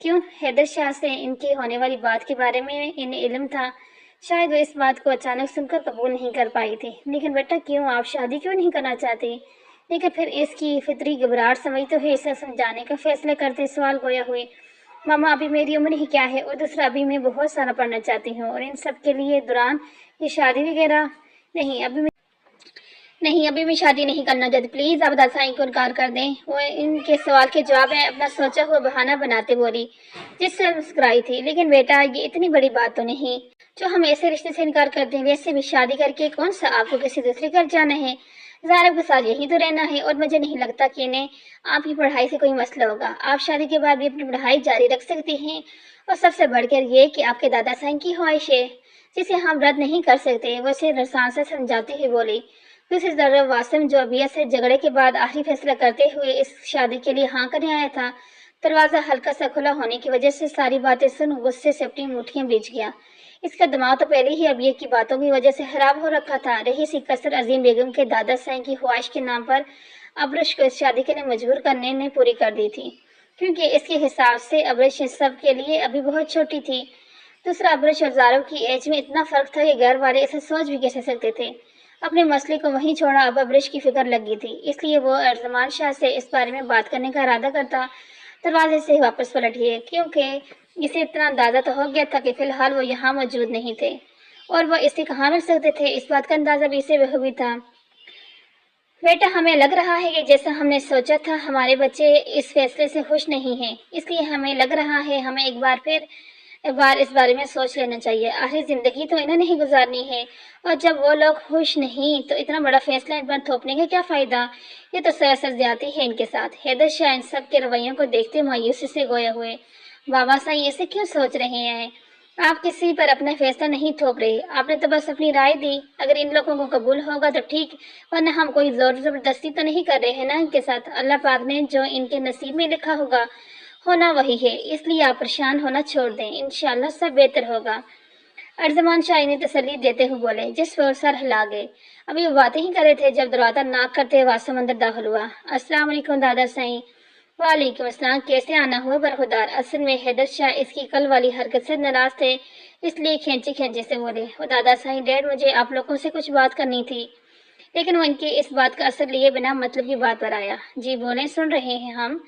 کیوں حیدر شاہ سے ان کی ہونے والی بات کے بارے میں انہیں علم تھا؟ شاید وہ اس بات کو اچانک سن کر قبول نہیں کر پائی تھی۔ لیکن بیٹا کیوں، آپ شادی کیوں نہیں کرنا چاہتی؟ لیکن پھر اس کی فطری گھبراہٹ سمجھتے ہوئے اسے سمجھانے کا فیصلہ کرتے سوال گویا ہوئے، ماما ابھی میری عمر ہی کیا ہے، اور دوسرا ابھی میں بہت سارا پڑھنا چاہتی ہوں، اور ان سب کے لیے دوران یہ شادی وغیرہ ابھی میں شادی نہیں کرنا چاہتی، پلیز آپ دادائی کو انکار کر دیں۔ وہ ان کے سوال کے جواب میں اپنا سوچا ہوا بہانہ بناتے بولی، جس سے مسکرائی تھی، لیکن بیٹا یہ اتنی بڑی بات تو نہیں جو ہم ایسے رشتے سے انکار کر دیں، ویسے بھی شادی کر کے کون سا آپ کو کسی دوسرے گھر جانا ہے، زارب کے ساتھ یہی تو رہنا ہے، اور مجھے نہیں لگتا کہ انہیں آپ کی پڑھائی سے کوئی مسئلہ ہوگا، آپ شادی کے بعد بھی اپنی پڑھائی جاری رکھ سکتی ہیں، اور سب سے بڑھ کر یہ کہ آپ کے دادا سائن کی خواہش ہے جسے ہم رد نہیں کر سکتے، وہ اسے رسان سے سمجھاتی ہوئی بولی۔ دوسری طرف واسم جو ابیہ سے جھگڑے کے بعد آخری فیصلہ کرتے ہوئے اس شادی کے لیے ہاں کرنے آیا تھا، دروازہ ہلکا سا کھلا ہونے کی وجہ سے ساری باتیں سن غصے سے اپنی مٹھیاں بھیج گیا۔ اس کا دماغ تو پہلے ہی ابیہ کی باتوں کی وجہ سے خراب ہو رکھا تھا، رہی سی کسر عظیم بیگم کے دادا سائن کی خواہش کے نام پر ابرش کو اس شادی کے لیے مجبور کرنے نے پوری کر دی تھی، کیونکہ اس کے حساب سے ابرش اس سب کے لیے ابھی بہت چھوٹی تھی۔ دوسرا ابرش اور زارو کی ایج میں اتنا فرق تھا کہ گھر والے اسے سوچ بھی کیسے سکتے تھے۔ اپنے مسئلے کو وہیں چھوڑا، اب ابرش کی فکر لگی تھی، اس لیے وہ ارجمان شاہ سے اس بارے میں بات کرنے کا ارادہ کرتا دروازے سے واپس پلٹ گئے، کیونکہ اسے اتنا اندازہ تو ہو گیا تھا کہ فی الحال وہ یہاں موجود نہیں تھے، اور وہ اس سے کہاں مل سکتے تھے، اس بات کا اندازہ بھی اسے بخوبی تھا۔ بیٹا ہمیں لگ رہا ہے کہ جیسا ہم نے سوچا تھا ہمارے بچے اس فیصلے سے خوش نہیں ہیں، اس لیے ہمیں لگ رہا ہے ہمیں ایک بار اس بارے میں سوچ لینا چاہیے، آخری زندگی تو انہیں نہیں گزارنی ہے، اور جب وہ لوگ خوش نہیں تو اتنا بڑا فیصلہ ان پر تھوپنے کا کیا فائدہ، یہ تو سراسر زیادتی ہے ان کے ساتھ۔ حیدر شاہ ان سب کے رویوں کو دیکھتے مایوسی سے گویا ہوئے، بابا سائیں ایسے کیوں سوچ رہے ہیں، آپ کسی پر اپنا فیصلہ نہیں تھوپ رہے، آپ نے تو بس اپنی رائے دی، اگر ان لوگوں کو قبول ہوگا تو ٹھیک، ورنہ ہم کوئی زور زبردستی تو نہیں کر رہے ہیں نا ان کے ساتھ، اللہ پاک نے جو ان کے نصیب میں لکھا ہوگا ہونا وہی ہے، اس لیے آپ پریشان ہونا چھوڑ دیں، انشاءاللہ سب بہتر ہوگا۔ ارجمان شاہ انہیں تسلی دیتے ہوئے بولے، جس پر سر ہلا گئے۔ ابھی وہ باتیں ہی کر رہے تھے جب دروازہ ناک کرتے واسم اندر داخل ہوا۔ السلام علیکم دادا سائیں۔ وعلیکم السلام، کیسے آنا ہوا برخودار؟ اصل میں حیدر شاہ اس کی کل والی حرکت سے ناراض تھے، اس لیے کھینچے سے بولے، وہ دادا سائیں ڈیڈ مجھے آپ لوگوں سے کچھ بات کرنی تھی، لیکن وہ ان کی اس بات کا اثر لیے بنا مطلب کی بات پر آیا۔ جی بولیں، سن رہے ہیں ہم۔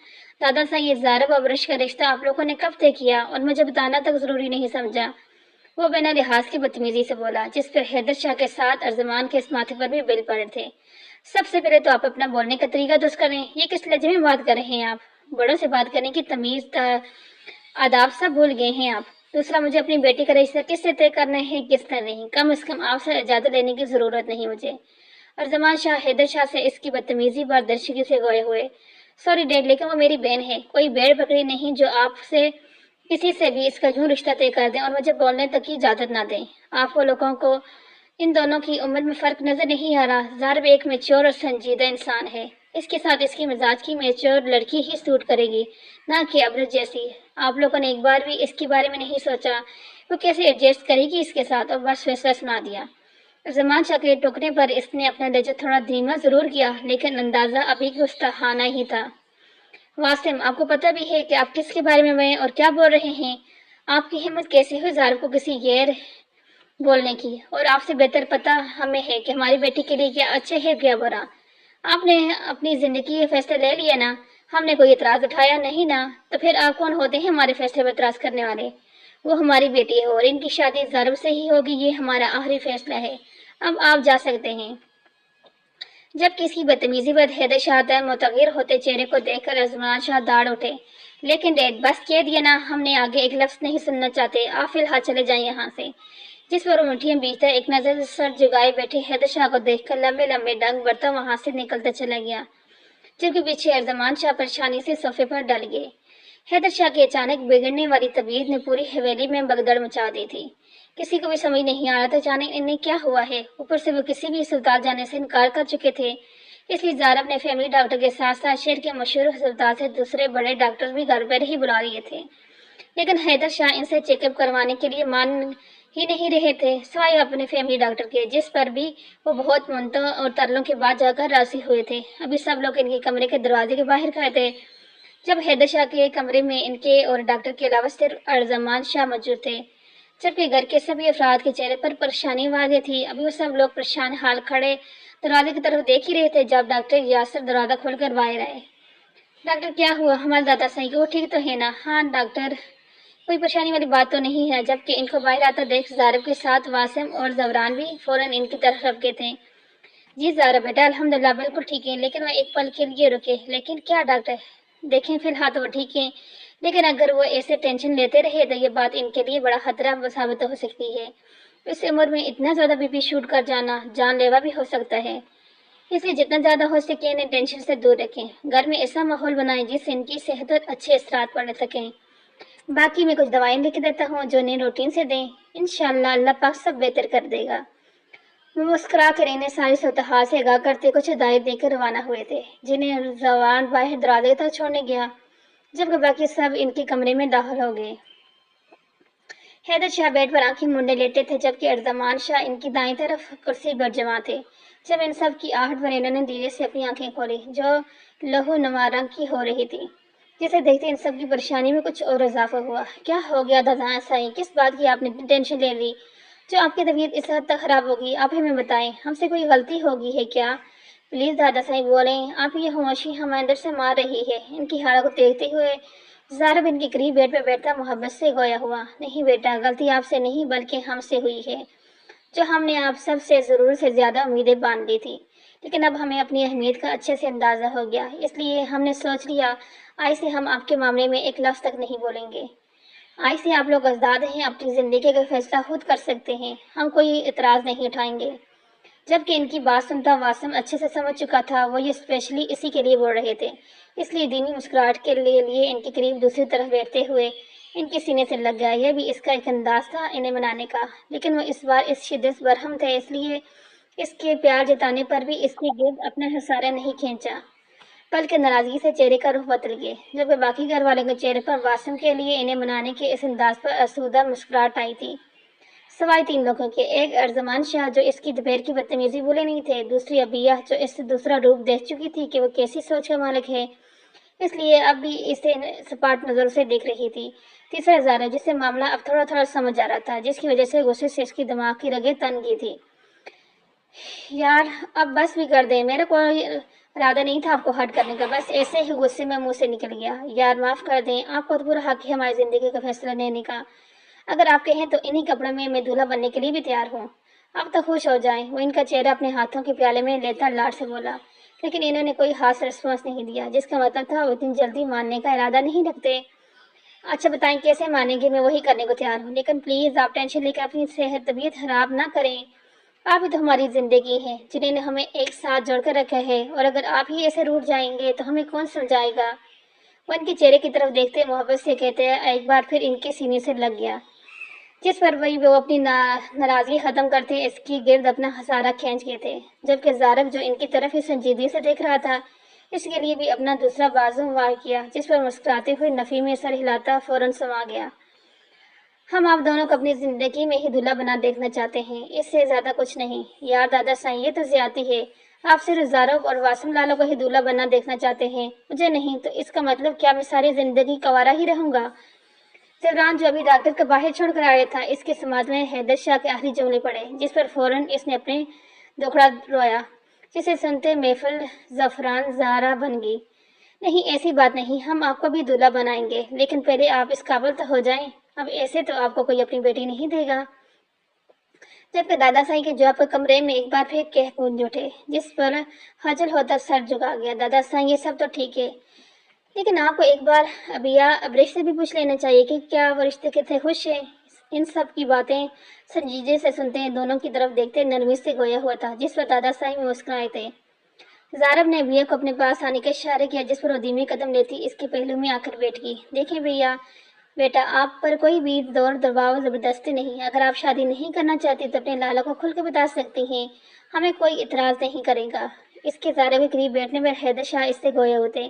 دادا سائیں یہ زارب اور برش کا رشتہ آپ لوگوں نے کب طے کیا اور مجھے بتانا تک ضروری نہیں سمجھا؟ وہ بنا لحاظ کی بدتمیزی سے بولا، جس پر حیدر شاہ کے ساتھ ارجمان کے اس ماتھے پر بھی بل پڑے تھے۔ سب سے پہلے تو آپ اپنا بولنے کا طریقہ درست کریں، یہ کس لہجے میں بات کر رہے ہیں آپ؟ بڑوں سے بات کرنے کی تمیز آداب سب بھول گئے ہیں آپ۔ دوسرا، مجھے اپنی بیٹی کا رشتہ کس سے طے کرنا ہے کس طرح نہیں، کم از کم آپ سے اجازت لینے کی ضرورت نہیں مجھے۔ ارجمان شاہ حیدر شاہ سے اس کی بدتمیزی بردرشگی سے گوئے ہوئے، سوری ڈیڈ لیکن وہ میری بہن ہے، کوئی بھیڑ بکری نہیں جو آپ سے کسی سے بھی اس کا یوں رشتہ طے کر دیں اور مجھے بولنے تک کی اجازت نہ دیں۔ آپ وہ لوگوں کو ان دونوں کی عمر میں فرق نظر نہیں آ رہا؟ زارب ایک میچور اور سنجیدہ انسان ہے، اس کے ساتھ اس کی مزاج کی میچور لڑکی ہی سوٹ کرے گی، نہ کہ ابرج جیسی۔ آپ لوگوں نے ایک بار بھی اس کے بارے میں نہیں سوچا وہ کیسے ایڈجسٹ کرے گی اس کے ساتھ، اور بس فیصلہ سنا دیا۔ زمان شاہ کے ٹوکنے پر اس نے اپنا لہجہ تھوڑا دھیما ضرور کیا، لیکن اندازہ ابھی گستاخانہ ہی تھا۔ واسم، آپ کو پتہ بھی ہے کہ آپ کس کے بارے میں اور کیا بول رہے ہیں؟ آپ کی ہمت کیسی ہوئی زارب کو کسی غیر بولنے کی، اور آپ سے بہتر پتہ ہمیں ہے کہ ہماری بیٹی کے لیے کیا اچھا ہے کیا برا۔ آپ نے اپنی زندگی یہ فیصلہ لے لیا نا، ہم نے کوئی اعتراض اٹھایا نہیں نا، تو پھر آپ کون ہوتے ہیں ہمارے فیصلے پر اعتراض کرنے والے؟ وہ ہماری بیٹی ہے اور ان کی شادی زارب سے ہی ہوگی، یہ ہمارا آخری فیصلہ ہے، اب آپ جا سکتے ہیں۔ جب کسی بدتمیزی پر حیدر شاہ متغیر ہوتے چہرے کو دیکھ کر ارجمان شاہ داڑ اٹھے، لیکن ڈیڈ بس کہہ دیا نا، ہم نے آگے ایک لفظ نہیں سننا چاہتے، آپ فی الحال چلے جائیں یہاں سے۔ جس پر وہ مٹھیاں بیچتا ایک نظر سر جگائے بیٹھے حیدر شاہ کو دیکھ کر لمبے لمبے ڈنگ برتا وہاں سے نکلتا چلا گیا، جبکہ پیچھے ارجمان شاہ پریشانی سے صوفے پر ڈل گئے۔ حیدر شاہ کی اچانک بگڑنے والی طبیعت نے پوری حویلی میں بگدڑ مچا دی تھی، کسی کو بھی سمجھ نہیں آ رہا تھا جانے انہیں کیا ہوا ہے، اوپر سے وہ کسی بھی اسپتال جانے سے انکار کر چکے تھے، اس لیے زارب نے فیملی ڈاکٹر کے ساتھ ساتھ شہر کے مشہور اسپتال سے دوسرے بڑے ڈاکٹر بھی گھر پر ہی بلا لیے تھے، لیکن حیدر شاہ ان سے چیک اپ کروانے کے لیے مان ہی نہیں رہے تھے، سوائے اپنے فیملی ڈاکٹر کے، جس پر بھی وہ بہت منتوں اور ترلوں کے بعد جا کر راضی ہوئے تھے۔ ابھی سب لوگ ان کے کمرے کے دروازے کے باہر کھڑے تھے جب حیدر شاہ کے کمرے میں ان کے اور ڈاکٹر کے علاوہ صرف ارزمان شاہ موجود تھے، جبکہ گھر کے سبھی افراد کے چہرے پر پریشانی واضح تھی۔ ابھی وہ سب لوگ پریشان حال کھڑے دروازے کی طرف دیکھ ہی رہے تھے جب ڈاکٹر یاسر دروازہ کھول کر باہر آئے۔ ڈاکٹر کیا ہوا؟ ہمارے دادا صاحب وہ ٹھیک تو ہے نا؟ ہاں ڈاکٹر، کوئی پریشانی والی بات تو نہیں ہے۔ جبکہ ان کو باہر آتا دیکھ زارب کے ساتھ واسم اور زوران بھی فوراً ان کی طرف رکھے تھے۔ جی زارب بیٹا الحمدللہ بالکل ٹھیک ہے، لیکن وہ ایک پل کے لیے رکے۔ لیکن کیا ڈاکٹر؟ دیکھیں فی الحال تو وہ ٹھیک ہے، لیکن اگر وہ ایسے ٹینشن لیتے رہے تو یہ بات ان کے لیے بڑا خطرہ ثابت ہو سکتی ہے۔ اس عمر میں اتنا زیادہ بی پی شوٹ کر جانا جان لیوا بھی ہو سکتا ہے، اس لیے جتنا زیادہ ہو سکے انہیں ٹینشن سے دور رکھیں۔ گھر میں ایسا ماحول بنائیں جس سے ان کی صحت پر اچھے اثرات پڑ سکیں۔ باقی میں کچھ دوائیں لکھ دیتا ہوں جو انہیں روٹین سے دیں، انشاءاللہ اللہ پاک سب بہتر کر دے گا۔ وہ مسکرا کر انہیں ساری صورتحال سے آگاہ کرتے کچھ ہدایت دے کر روانہ ہوئے تھے، جنہیں زوان باہر دروازے تک چھوڑنے گیا، جبکہ باقی سب ان کے کمرے میں داخل ہو گئے۔ حیدر شاہ بیڈ پر آنکھیں مونڈے لیٹے تھے، جبکہ ارزمان شاہ ان کی دائیں طرف کرسی پر جمع تھے۔ جب ان سب کی آہٹ پر انہوں نے دھیرے سے اپنی آنکھیں کھولی جو لہو نما رنگ کی ہو رہی تھی، جسے دیکھتے ان سب کی پریشانی میں کچھ اور اضافہ ہوا۔ کیا ہو گیا دادا صاحب؟ کس بات کی آپ نے ٹینشن لے لی جو آپ کی طبیعت اس حد تک خراب ہوگی؟ آپ ہمیں بتائیں، ہم سے کوئی غلطی ہوگی ہے کیا؟ پلیز دادا صاحب بولیں، آپ یہ خاموشی ہمیں اندر سے مار رہی ہے۔ ان کی حالت کو دیکھتے ہوئے زارب ان کے قریب بیڈ پہ بیٹھتا محبت سے گویا ہوا، نہیں بیٹا، غلطی آپ سے نہیں بلکہ ہم سے ہوئی ہے، جو ہم نے آپ سب سے ضرورت سے زیادہ امیدیں باندھ لی تھی، لیکن اب ہمیں اپنی اہمیت کا اچھے سے اندازہ ہو گیا، اس لیے ہم نے سوچ لیا آج سے ہم آپ کے معاملے میں ایک لفظ تک نہیں بولیں گے۔ آج سے آپ لوگ آزاد ہیں، اپنی زندگی کا فیصلہ خود کر سکتے ہیں، ہم کوئی اعتراض نہیں اٹھائیں گے۔ جبکہ ان کی بات سنتا واسم اچھے سے سمجھ چکا تھا وہ یہ اسپیشلی اسی کے لیے بول رہے تھے، اس لیے دھیمی مسکراہٹ کے لیے ان کے قریب دوسری طرف بیٹھتے ہوئے ان کے سینے سے لگ گیا۔ یہ بھی اس کا ایک انداز تھا انہیں منانے کا، لیکن وہ اس بار اس شدت سے برہم تھے، اس لیے اس کے پیار جتانے پر بھی اس کے گرد اپنا حصارہ نہیں کھینچا، بلکہ ناراضگی سے چہرے کا رخ بدل گئے۔ جبکہ باقی گھر والوں کے چہرے پر واسم کے لیے انہیں منانے کے اس انداز پر آسودہ مسکراہٹ آئی تھی، سوائے تین لوگوں کے: ایک ارزمان شاہ جو اس کی دوپہر کی بدتمیزی بھولے نہیں تھے، دوسری ابیہ جو اس سے دوسرا روپ دیکھ چکی تھی کہ وہ کیسی سوچ کا مالک ہے، اس لیے اب بھی اسے سپاٹ نظر سے دیکھ رہی تھی، تیسرا زارب جسے معاملہ اب تھوڑا تھوڑا سمجھ آ رہا تھا، جس کی وجہ سے غصے سے اس کی دماغ کی رگیں تن گئی تھی۔ یار اب بس بھی کر دیں، میرا کوئی ارادہ نہیں تھا آپ کو ہرٹ کرنے کا، بس ایسے ہی غصے میں منہ سے نکل گیا۔ یار معاف کر دیں، آپ کو پورا حق ہے ہماری زندگی کا فیصلہ لینے کا، اگر آپ کہیں تو انہی کپڑوں میں دولہا بننے کے لیے بھی تیار ہوں۔ اب تو خوش ہو جائیں۔ وہ ان کا چہرہ اپنے ہاتھوں کے پیالے میں لیتا لاڈ سے بولا، لیکن انہوں نے کوئی خاص رسپانس نہیں دیا، جس کا مطلب تھا وہ اتنی جلدی ماننے کا ارادہ نہیں رکھتے۔ اچھا بتائیں کیسے مانیں گے، میں وہی کرنے کو تیار ہوں، لیکن پلیز آپ ٹینشن لے کے اپنی طبیعت خراب نہ کریں، آپ ہی تو ہماری زندگی ہیں جنہیں نے ہمیں ایک ساتھ جوڑ کر رکھا ہے، اور اگر آپ ہی ایسے روٹھ جائیں گے تو ہمیں کون سمجھائے گا؟ وہ ان کے چہرے کی طرف دیکھتے محبت سے کہتے ایک بار پھر ان کے سینے سے لگ گیا، جس پر وہ اپنی ناراضگی ختم کرتے اس کی گرد اپنا حصارہ کھینچ گئے تھے، جبکہ زارب جو ان کی طرف ہی سنجیدگی سے دیکھ رہا تھا اس کے لیے بھی اپنا دوسرا بازو وار کیا، جس پر مسکراتے ہوئے نفی میں سر ہلاتا فوراً سما گیا۔ ہم آپ دونوں کو اپنی زندگی میں ہی دلہا بنا دیکھنا چاہتے ہیں، اس سے زیادہ کچھ نہیں۔ یار دادا صاحب یہ تو زیادتی ہے، آپ صرف زارب اور واسم لالوں کو ہی دلہا بنا دیکھنا چاہتے ہیں، مجھے نہیں، تو اس کا مطلب کیا میں ساری زندگی کنوارا ہی رہوں گا؟ زوران جو ابھی ڈاکٹر کو باہر چھوڑ کر آیا تھا اس کے سماعت میں حیدر شاہ کے آخری جملے پڑے، جس پر فوراً اس نے اپنے دکھڑا رویا، جسے سنتے محفل زعفران زہرا بن گئی۔ نہیں ایسی بات نہیں، ہم آپ کو بھی دلہا بنائیں گے، لیکن پہلے آپ اس قابل تو ہو جائیں، اب ایسے تو آپ کو کوئی اپنی بیٹی نہیں دے گا۔ جبکہ دادا صاحب کے جواب پر کمرے میں ایک بار پھر کہہ گونج اٹھے، جس پر خجل ہوتا سر جھکا گیا۔ دادا صاحب یہ سب تو ٹھیک ہے، لیکن آپ کو ایک بار ابیہ ابریش سے بھی پوچھ لینا چاہیے کہ کیا وہ رشتے کتنے خوش ہیں۔ ان سب کی باتیں سنجیدگی سے سنتے ہیں، دونوں کی طرف دیکھتے نرمی سے گویا ہوا تھا، جس پر دادا صاحب مسکرائے تھے۔ زارب نے ابیہ کو اپنے پاس آنے کا اشارہ کیا، جس پر وہ دھیمی قدم لیتی اس کے پہلو میں آ کر بیٹھ گئی۔ دیکھیں بھیا بیٹا، آپ پر کوئی بھی زور دباؤ زبردستی نہیں، اگر آپ شادی نہیں کرنا چاہتی تو اپنے لالا کو کھل کے بتا سکتی ہیں، ہمیں کوئی اعتراض نہیں کرے گا۔ اس کے زارب کے قریب بیٹھنے پر حیدر شاہ اس سے گویا ہوتے،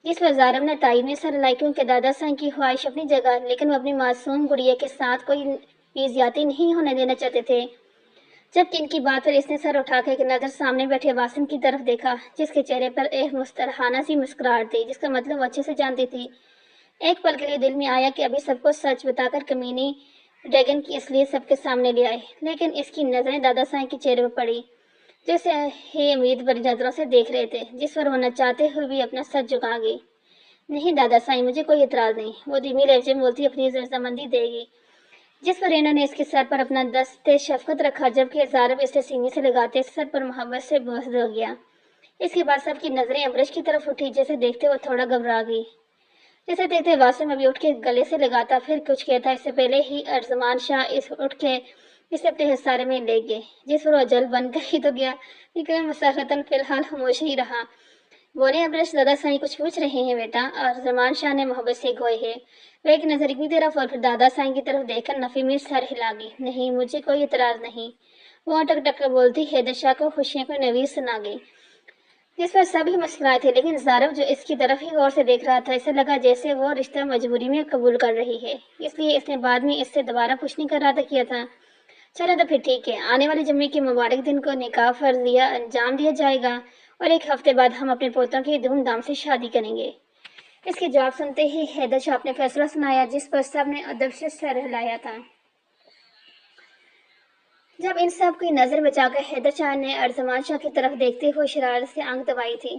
جس پر زارب نے تائید میں سر ہلائی، کیونکہ دادا صاحب کی خواہش اپنی جگہ، لیکن وہ اپنی معصوم گڑیا کے ساتھ کوئی بھی زیادتی نہیں ہونے دینا چاہتے تھے۔ جبکہ ان کی بات پر اس نے سر اٹھا کے ایک نظر سامنے بیٹھے واسم کی طرف دیکھا، جس کے چہرے پر ایک مسترحانہ سی مسکراہٹ تھی، جس کا مطلب وہ اچھے سے جانتی تھی۔ ایک پل کے لیے دل میں آیا کہ ابھی سب کو سچ بتا کر کمینی ڈریگن کی اصلیت سب کے سامنے لے آئے، لیکن اس کی نظریں دادا سائیں کے چہرے پر پڑی، جو اسے ہی امید بھری نظروں سے دیکھ رہے تھے، جس پر وہ نہ چاہتے ہوئے بھی اپنا سر جھکا گئی۔ نہیں دادا سائیں، مجھے کوئی اعتراض نہیں، وہ دھیمی لہجے میں بولتی اپنی رضامندی دے گی، جس پر انہوں نے اس کے سر پر اپنا دست شفقت رکھا، جبکہ زارب اسے سینے سے لگاتے سر پر محبت سے بوسہ ہو گیا۔ اس کے بعد سب کی نظریں ابرش کی طرف اٹھی، جیسے دیکھتے وہ تھوڑا گھبرا گئی، جیسے دیکھتے واسم ابھی اٹھ کے گلے سے لگاتا پھر کچھ کہتا، اس سے پہلے ہی ارجمان شاہ اٹھ کے اسے اپنے حصارے میں لے گئے، جس پر وہ جل بن کر ہی تو گیا، لیکن مسرتاً فی الحال خاموش ہی رہا۔ بولے ابرش، دادا سائیں کچھ پوچھ رہے ہیں بیٹا؟ ارجمان شاہ نے محبت سے گوئے ہے، وہ ایک نظر کی طرف اور پھر دادا سائیں کی طرف دیکھ کر نفی میں سر ہلا گئی۔ نہیں، مجھے کوئی اعتراض نہیں، وہ اٹک ٹک کر بولتی حیدر شاہ کو خوشیوں کو نوید سنا گئی، جس پر سب ہی مسکرائے تھے، لیکن زارب جو اس کی طرف ہی غور سے دیکھ رہا تھا، اسے لگا جیسے وہ رشتہ مجبوری میں قبول کر رہی ہے، اس لیے اس نے بعد میں اس سے دوبارہ کچھ نہیں کرا کیا تھا۔ چلو تو پھر ٹھیک ہے، آنے والے جمعے کے مبارک دن کو نکاح فرضیہ انجام دیا جائے گا اور ایک ہفتے بعد ہم اپنے پوتوں کی دھوم دھام سے شادی کریں گے۔ اس کے جواب سنتے ہی حیدر شاہ نے فیصلہ سنایا، جس پر سب نے ادب سے سر ہلایا تھا۔ جب ان سب کی نظر بچا کر حیدر شاہ نے ارجمان شاہ کی طرف دیکھتے ہوئے شرارت سے آنکھ دبائی تھی،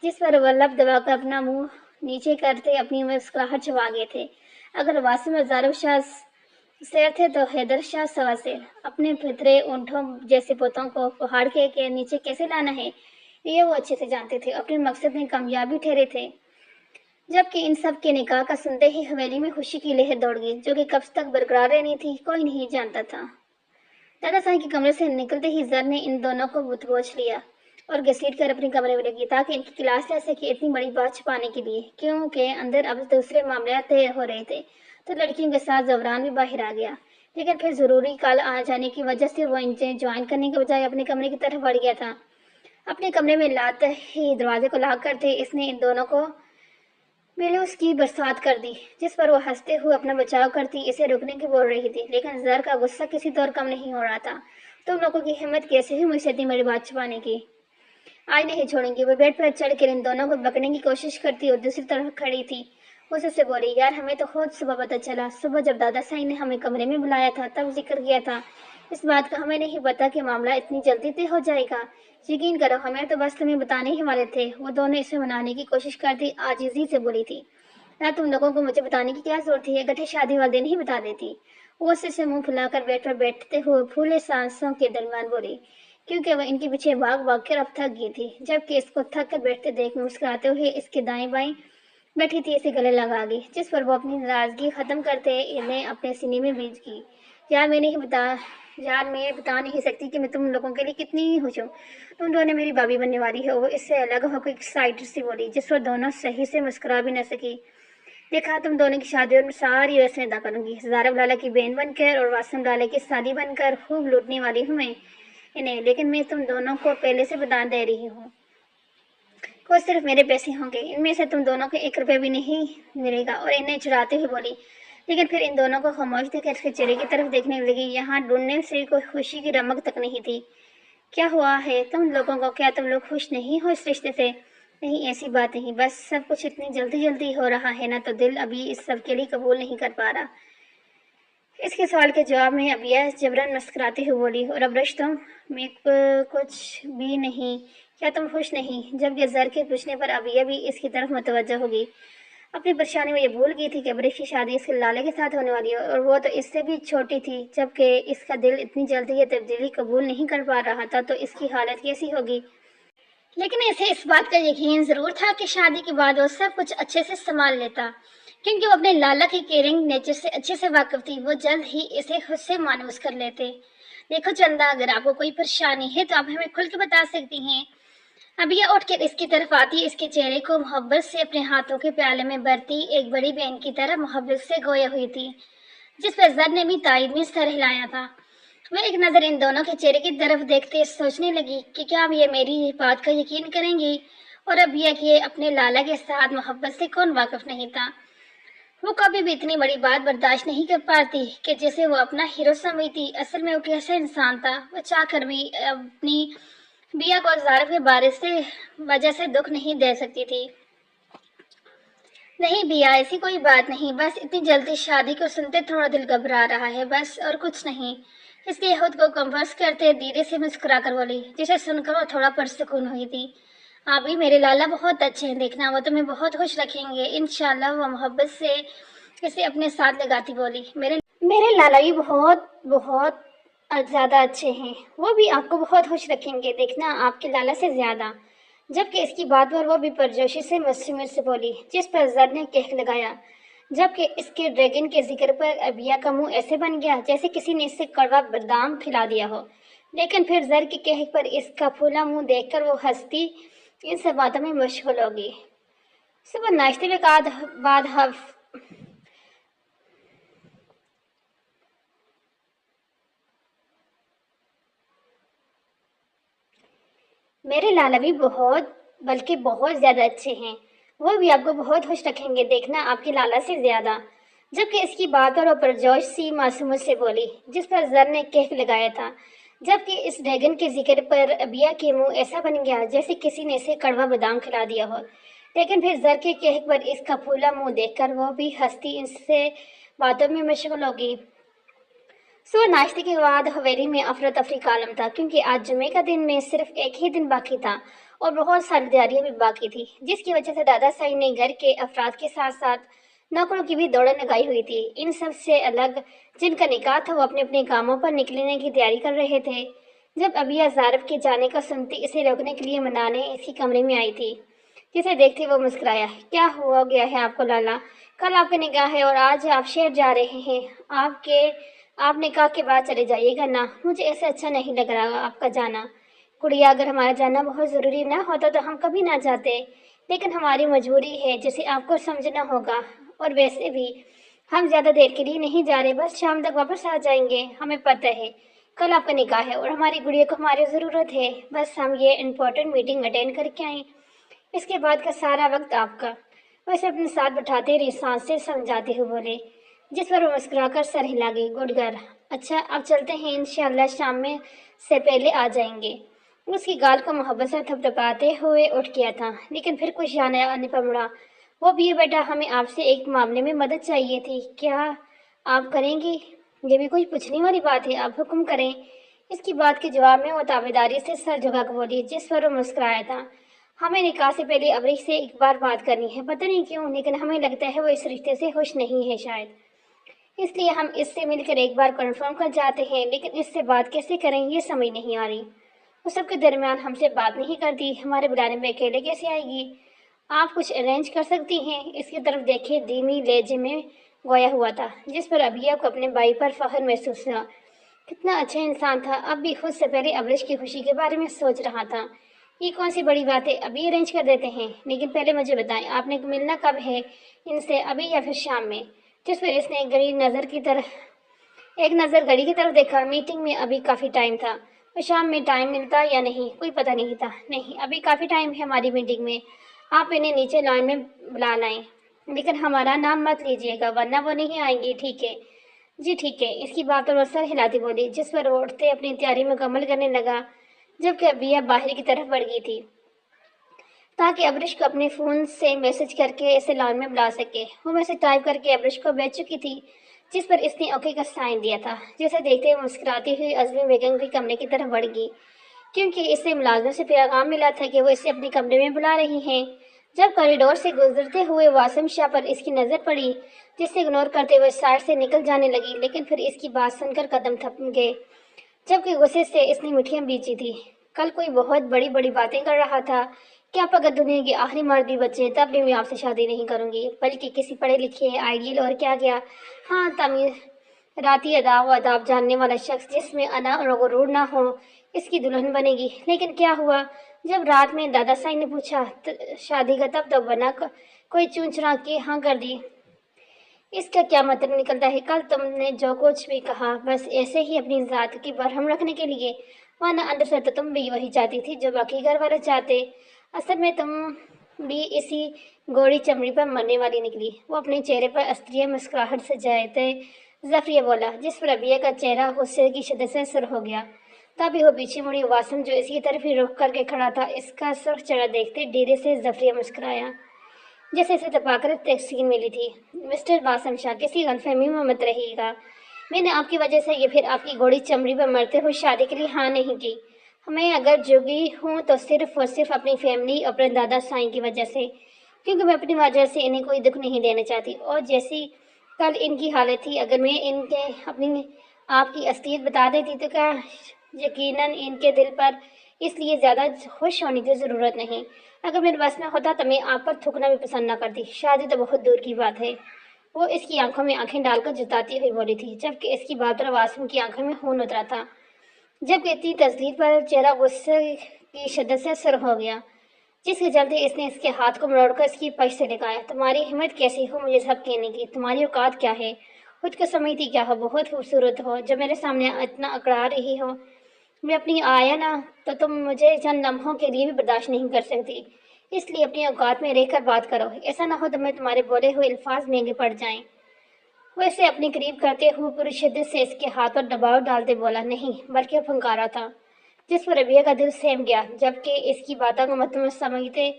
جس پر وہ لب دبا کر اپنا منہ نیچے کرتے اپنی مسکراہٹ چھپا گئے تھے۔ اگر واسم اور زارب شاہ سیر تھے تو حیدر شاہ سوا سیر، اپنے پھترے اونٹوں جیسے پوتوں کو پہاڑ کے نیچے کیسے لانا ہے یہ وہ اچھے سے جانتے تھے، اپنے مقصد میں کامیابی ٹھہرے تھے۔ جبکہ ان سب کے نکاح کا سنتے ہی حویلی میں خوشی کی لہر دوڑ گئی، جو کہ کب تک برقرار رہنی تھی کوئی نہیں جانتا تھا۔ دادا سائیں کے کمرے سے نکلتے ہی زر نے ان دونوں کو بوجھ لیا اور گھسیٹ کر اپنے کمرے میں لے گئی، تاکہ ان کی کلاس لے سکے، اتنی بڑی بات چھپانے کے لیے، کیونکہ اندر اب دوسرے معاملات طے ہو رہے تھے، تو لڑکیوں کے ساتھ زوران بھی باہر آ گیا۔ لیکن پھر ضروری کال آ جانے کی وجہ سے وہ انہیں جوائن کرنے کے بجائے اپنے کمرے کی طرف بڑھ گیا تھا۔ اپنے کمرے میں لاتے ہی دروازے کو لاک کرتے اس نے ان دونوں کو بیلوس کی برسات کر دی، جس پر وہ ہنستے ہوئے اپنا بچاؤ کرتی اسے روکنے کی بول رہی تھی، لیکن زر کا غصہ کسی طور کم نہیں ہو رہا تھا۔ تم لوگوں کی ہمت کیسے ہوئی مجھ سے اتنی بڑی بات چھپانے کی؟ آج نہیں چھوڑیں گی۔ وہ بیڈ پر چڑھ کر ان دونوں کو بکنے کی کوشش کرتی اور دوسری طرف کھڑی تھی، وہ سب سے بولی، یار ہمیں تو خود صبح پتہ چلا، صبح جب دادا سائیں نے ہمیں کمرے میں بلایا تھا تب ذکر کیا تھا، اس بات کا ہمیں نہیں پتا کہ معاملہ اتنی جلدی طے ہو جائے گا۔ یقین کرو ہمیں تو بس تمہیں بتانے ہی والے تھے۔ وہ دونوں اسے منانے کی کوشش کرتی عاجزی سے بولی تھی، نہ تم لوگوں کو مجھے بتانے کی کیا ضرورت ہے، گٹھے شادی والے دن ہی بتا دیتی۔ وہ سے منہ پھلا کر بیٹھ پر بیٹھتے ہوئے پھولے سانسوں کے درمیان بولی، کیونکہ وہ ان کے پیچھے بھاگ کر اب تھک گئی تھی، جبکہ اس کو تھک کر بیٹھتے دیکھ مسکراتے ہوئے اس کے دائیں بائیں بیٹھی تھی اسے گلے لگا گئی، جس پر وہ اپنی ناراضگی ختم کرتے انہیں اپنے سینے میں بیج گئی۔ یار میں بتا نہیں سکتی کہ میں تم لوگوں کے لیے کتنی خوش ہوں، تم دونوں میری بھابھی بننے والی ہے۔ وہ اس سے الگ ہو کر ایکسائٹڈ سی بولی، جس پر دونوں صحیح سے مسکرا بھی نہ سکی۔ دیکھا تم دونوں کی شادی اور ساری رسمیں ادا کروں گی، زارب لالا کی بہن بن کر اور واسم لالا کی سالی بن کر خوب لوٹنے والی ہوں میں انہیں، لیکن میں تم دونوں کو پہلے سے بتا دے رہی ہوں وہ صرف میرے پیسے ہوں گے، ان میں سے تم دونوں کو 1 روپے بھی نہیں ملے گا۔ اور انہیں چڑھاتے ہوئے بولی، لیکن پھر ان دونوں کو خاموش دیکھ کر اس کے چہرے کی طرف دیکھنے لگی، یہاں ڈھونڈنے سے کوئی خوشی کی رمق تک نہیں تھی۔ کیا ہوا ہے تم لوگوں کو؟ کیا تم لوگ خوش نہیں ہو اس رشتے سے؟ نہیں ایسی بات نہیں، بس سب کچھ اتنی جلدی ہو رہا ہے نا، تو دل ابھی اس سب کے لیے قبول نہیں کر پا رہا۔ اس کے سوال کے جواب میں ابیہ جبراً مسکراتے ہوئے بولی، اور ابرش تم؟ میں کچھ بھی نہیں۔ کیا تم خوش نہیں؟ جب یہ زر کے پوچھنے پر ابیہ بھی اس کی طرف متوجہ ہوگی۔ اپنی پریشانی میں یہ بھول گئی تھی کہ ابرش کی شادی اس کے لالے کے ساتھ ہونے والی ہے، اور وہ تو اس سے بھی چھوٹی تھی، جبکہ اس کا دل اتنی جلدی یہ تبدیلی قبول نہیں کر پا رہا تھا، تو اس کی حالت کیسی ہوگی؟ لیکن اسے اس بات کا یقین ضرور تھا کہ شادی کے بعد وہ سب کچھ اچھے سے سنبھال لیتا، کیونکہ وہ اپنے لالا کے کیئرنگ نیچر سے اچھے سے واقف تھی، وہ جلد ہی اسے خود سے مانوس کر لیتے۔ دیکھو چندہ، اگر آپ کو کوئی پریشانی ہے تو آپ ہمیں کھل کے بتا سکتی ہیں۔ ابیہ اٹھ کر اس کی طرف آتی اس کے چہرے کو محبت سے اپنے ہاتھوں کے پیالے میں بھرتی ایک بڑی بہن کی طرح محبت سے گویا ہوئی تھی، جس پر زر نے بھی تائید میں سر ہلایا تھا۔ وہ ایک نظر ان دونوں کے چہرے کی طرف دیکھتے سوچنے لگی کہ کیا اب یہ میری بات کا یقین کریں گی، اور اب یہ کہ اپنے لالا کے ساتھ محبت سے کون واقف نہیں تھا۔ وہ کبھی بھی اتنی بڑی بات برداشت نہیں کر پاتی کہ جسے وہ اپنا ہیرو سمجھتی، اصل میں وہ کیسا انسان تھا۔ وہ چاہ کر بھی اپنی بیا کو زارف کے وجہ سے دکھ نہیں دے سکتی تھی۔ نہیں بیا، ایسی کوئی بات نہیں، بس اتنی جلدی شادی کو سنتے تھوڑا دل گھبرا رہا ہے، بس اور کچھ نہیں۔ اس لیے خود کو کمفرس کرتے دھیرے سے مسکرا کر بولی، جسے سن کر وہ تھوڑا پرسکون ہوئی تھی۔ ابھی میرے لالا بہت اچھے ہیں، دیکھنا وہ تمہیں بہت خوش رکھیں گے انشاءاللہ۔ وہ محبت سے اسے اپنے ساتھ لگاتی بولی، میرے لالا بھی بہت بہت زیادہ اچھے ہیں، وہ بھی آپ کو بہت خوش رکھیں گے، دیکھنا آپ کے لالا سے زیادہ۔ جبکہ اس کی بات پر وہ بھی پرجوشی سے مسمر سے بولی، جس پر زر نے کہہ لگایا، جبکہ اس کے ڈریگن کے ذکر پر ابیا کا منہ ایسے بن گیا جیسے کسی نے اسے کڑوا بادام کھلا دیا ہو۔ لیکن پھر زر کے کہے پر اس کا پھولا منہ دیکھ کر وہ ہنستی ان سب باتوں میں مشغول ہوگی۔ صبح ناشتے کے بعد میرے لالا بھی بلکہ بہت زیادہ اچھے ہیں، وہ بھی آپ کو بہت خوش رکھیں گے، دیکھنا آپ کے لالا سے زیادہ۔ جبکہ اس کی بات پر وہ پرجوش سی معصومیت سے بولی، جس پر زر نے کہہ لگایا تھا، جبکہ اس ڈریگن کے ذکر پر ابیا کے منہ ایسا بن گیا جیسے کسی نے اسے کڑوا بادام کھلا دیا ہو۔ لیکن پھر زر کے کہے پر اس کا پھولا منہ دیکھ کر وہ بھی ہنستی ان سے باتوں میں مشغول ہوگی۔ صبح ناشتے کے بعد حویلی میں افراتفری کا عالم تھا، کیونکہ آج جمعے کا دن میں صرف ایک ہی دن باقی تھا اور بہت ساری تیاریاں بھی باقی تھی، جس کی وجہ سے دادا سائی نے گھر کے افراد کے ساتھ ساتھ نوکروں کی بھی دوڑیں لگائی ہوئی تھی۔ ان سب سے الگ جن کا نکاح تھا وہ اپنے اپنے کاموں پر نکلنے کی تیاری کر رہے تھے۔ جب ابیا زارف کے جانے کا سنتی اسے روکنے کے لیے منانے اسی کمرے میں آئی تھی، جسے دیکھتے وہ مسکرایا، کیا ہو گیا ہے آپ کو لالا؟ کل آپ کا نکاح ہے اور آج آپ شہر جا رہے ہیں، آپ نکاح کے بعد چلے جائیے گا نا؟ مجھے ایسا اچھا نہیں لگ رہا آپ کا جانا۔ گڑیا، اگر ہمارا جانا بہت ضروری نہ ہوتا تو ہم کبھی نہ جاتے، لیکن ہماری مجبوری ہے جسے آپ کو سمجھنا ہوگا، اور ویسے بھی ہم زیادہ دیر کے لیے نہیں جا رہے، بس شام تک واپس آ جائیں گے۔ ہمیں پتہ ہے کل آپ کا نکاح ہے اور ہماری گڑیا کو ہماری ضرورت ہے، بس ہم یہ امپورٹنٹ میٹنگ اٹینڈ کر کے آئیں، اس کے بعد کا سارا وقت آپ کا۔ ویسے اپنے ساتھ بٹھاتے رسان سے سمجھاتے ہوئے بولے، جس پر وہ مسکرا کر سر ہلا گئی۔ گڈ گرل، اچھا اب چلتے ہیں، انشاءاللہ شام میں سے پہلے آ جائیں گے۔ اس کی گال کو محبت سے تھپتھپاتے ہوئے اٹھ گیا تھا، لیکن پھر کچھ جانے آنے پر مڑا۔ وہ بھی بیٹا، ہمیں آپ سے ایک معاملے میں مدد چاہیے تھی، کیا آپ کریں گی؟ یہ بھی کچھ پوچھنے والی بات ہے، آپ حکم کریں۔ اس کی بات کے جواب میں وہ تابعداری سے سر جھکا کر بولی، جس پر وہ مسکرایا تھا، ہمیں نکاح سے پہلے ابریش سے ایک بار بات کرنی ہے، پتہ نہیں کیوں، لیکن ہمیں لگتا ہے وہ اس رشتے سے خوش نہیں ہے شاید، اس لیے ہم اس سے مل کر ایک بار کنفرم کر جاتے ہیں، لیکن اس سے بات کیسے کریں یہ سمجھ نہیں آ رہی۔ وہ سب کے درمیان ہم سے بات نہیں کرتی، ہمارے بلانے میں اکیلے کیسے آئے گی؟ آپ کچھ ارینج کر سکتی ہیں؟ اس کی طرف دیکھے دھیمی لہجے میں گویا ہوا تھا، جس پر ابیا کو اپنے بھائی پر فخر محسوس ہوا۔ کتنا اچھا انسان تھا، اب بھی خود سے پہلے ابریش کی خوشی کے بارے میں سوچ رہا تھا۔ یہ کون سی بڑی بات ہے، ابھی ارینج کر دیتے ہیں، لیکن پہلے مجھے بتائیں آپ نے ملنا کب ہے ان سے، ابھی یا پھر شام میں؟ جس پر اس نے ایک نظر گھڑی کی طرف دیکھا، میٹنگ میں ابھی کافی ٹائم تھا، اور شام میں ٹائم ملتا یا نہیں کوئی پتہ نہیں تھا۔ نہیں، ابھی کافی ٹائم ہے ہماری میٹنگ میں، آپ انہیں نیچے لائن میں بلا لائیں، لیکن ہمارا نام مت لیجیے گا ورنہ وہ نہیں آئیں گی، ٹھیک ہے؟ جی ٹھیک ہے۔ اس کی بات پر وہ سر ہلاتی بولی، جس پر وہ اٹھتے اپنی تیاری مکمل کرنے لگا، جبکہ ابیا باہر کی طرف بڑھ گئی تھی تاکہ ابریش کو اپنے فون سے میسج کر کے اسے لائن میں بلا سکے۔ وہ میسج ٹائپ کر کے ابریش کو بھیج چکی تھی، جس پر اس نے اوکے کا سائن دیا تھا، جسے دیکھتے ہوئے مسکراتی ہوئی ازمی بیگم کے کمرے کی طرف بڑھ گئی، کیونکہ اسے ملازم سے پیغام ملا تھا کہ وہ اسے اپنے کمرے میں بلا رہی ہیں۔ جب کوریڈور سے گزرتے ہوئے واسم شاہ پر اس کی نظر پڑی، جسے اگنور کرتے ہوئے سائڈ سے نکل جانے لگی، لیکن پھر اس کی بات سن کر قدم تھم گئے، جبکہ غصے سے اس نے مٹھیاں بیچی تھی۔ کل کوئی بہت بڑی بڑی باتیں کر رہا تھا کہ آپ اگر دنیا کے آخری مرد بھی بچے تب بھی میں آپ سے شادی نہیں کروں گی، بلکہ کسی پڑھے لکھے آئیڈیل اور کیا ہاں تعمیراتی ادا و آداب جاننے والا شخص جس میں انا اور غرور نہ ہو، اس کی دلہن بنے گی۔ لیکن کیا ہوا جب رات میں دادا سائی نے پوچھا شادی کا تب تو بنا کوئی چون چرا کے ہاں کر دی۔ اس کا کیا مطلب نکلتا ہے؟ کل تم نے جو کچھ بھی کہا بس ایسے ہی اپنی ذات کی برہم رکھنے کے لیے، ورنہ اندر سے تو تم بھی وہی چاہتی تھی جو باقی گھر والے چاہتے۔ اصل میں تم بھی اسی گوڑی چمڑی پر مرنے والی نکلی۔ وہ اپنے چہرے پر استریہ مسکراہٹ سے جاتے ظفریہ بولا، جس پر ربیہ کا چہرہ غصے کی شدت سے سرخ ہو گیا۔ تبھی وہ پیچھے مڑی۔ واسم جو اس کی طرف ہی رخ کر کے کھڑا تھا، اس کا سرخ چہرہ دیکھتے دھیرے سے ظفریہ مسکرایا، جیسے اسے تفاکرت تسکین ملی تھی۔ مسٹر واسم شاہ، کسی غلط فہمی میں مت رہیے گا۔ میں نے آپ کی وجہ سے یہ پھر آپ کی گوڑی چمڑی پر مرتے ہوئے شادی کے لیے ہاں نہیں کی۔ میں اگر جوگی ہوں تو صرف اور صرف اپنی فیملی اور اپنے دادا سائیں کی وجہ سے، کیونکہ میں اپنی وجہ سے انہیں کوئی دکھ نہیں دینا چاہتی۔ اور جیسی کل ان کی حالت تھی، اگر میں ان کے اپنی آپ کی اصلیت بتا دیتی تو کیا یقیناً ان کے دل پر اس لیے زیادہ خوش ہونے کی ضرورت نہیں۔ اگر میرے بس میں ہوتا تو میں آپ پر تھوکنا بھی پسند نہ کرتی، شادی تو بہت دور کی بات ہے۔ وہ اس کی آنکھوں میں آنکھیں ڈال کر جتاتی ہوئی بولی تھی، جبکہ اس کی بات پر واسم کی آنکھوں میں خون اترا تھا، جبکہ اتنی تصدیق پر چہرہ غصے کی شدت سے سرخ ہو گیا، جس کے چلتے اس نے اس کے ہاتھ کو مروڑ کر اس کی پشت سے لگایا۔ تمہاری ہمت کیسی ہو مجھے سب کہنے کی؟ تمہاری اوقات کیا ہے؟ خود کو سمجھتی کیا ہو؟ بہت خوبصورت ہو جو میرے سامنے اتنا اکڑا رہی ہو۔ میں اپنی آیا نا تو تم مجھے چند لمحوں کے لیے بھی برداشت نہیں کر سکتی، اس لیے اپنی اوقات میں رہ کر بات کرو، ایسا نہ ہو تو میں تمہارے بولے ہوئے الفاظ مہنگے پڑ جائیں۔ وہ اسے اپنے قریب کرتے ہوئے پوری شدت سے اس کے ہاتھ پر دباؤ ڈالتے بولا، نہیں بلکہ پھنکارا تھا، جس پر ربیہ کا دل سہم گیا، جبکہ اس کی باتوں کو متمم سمجھتے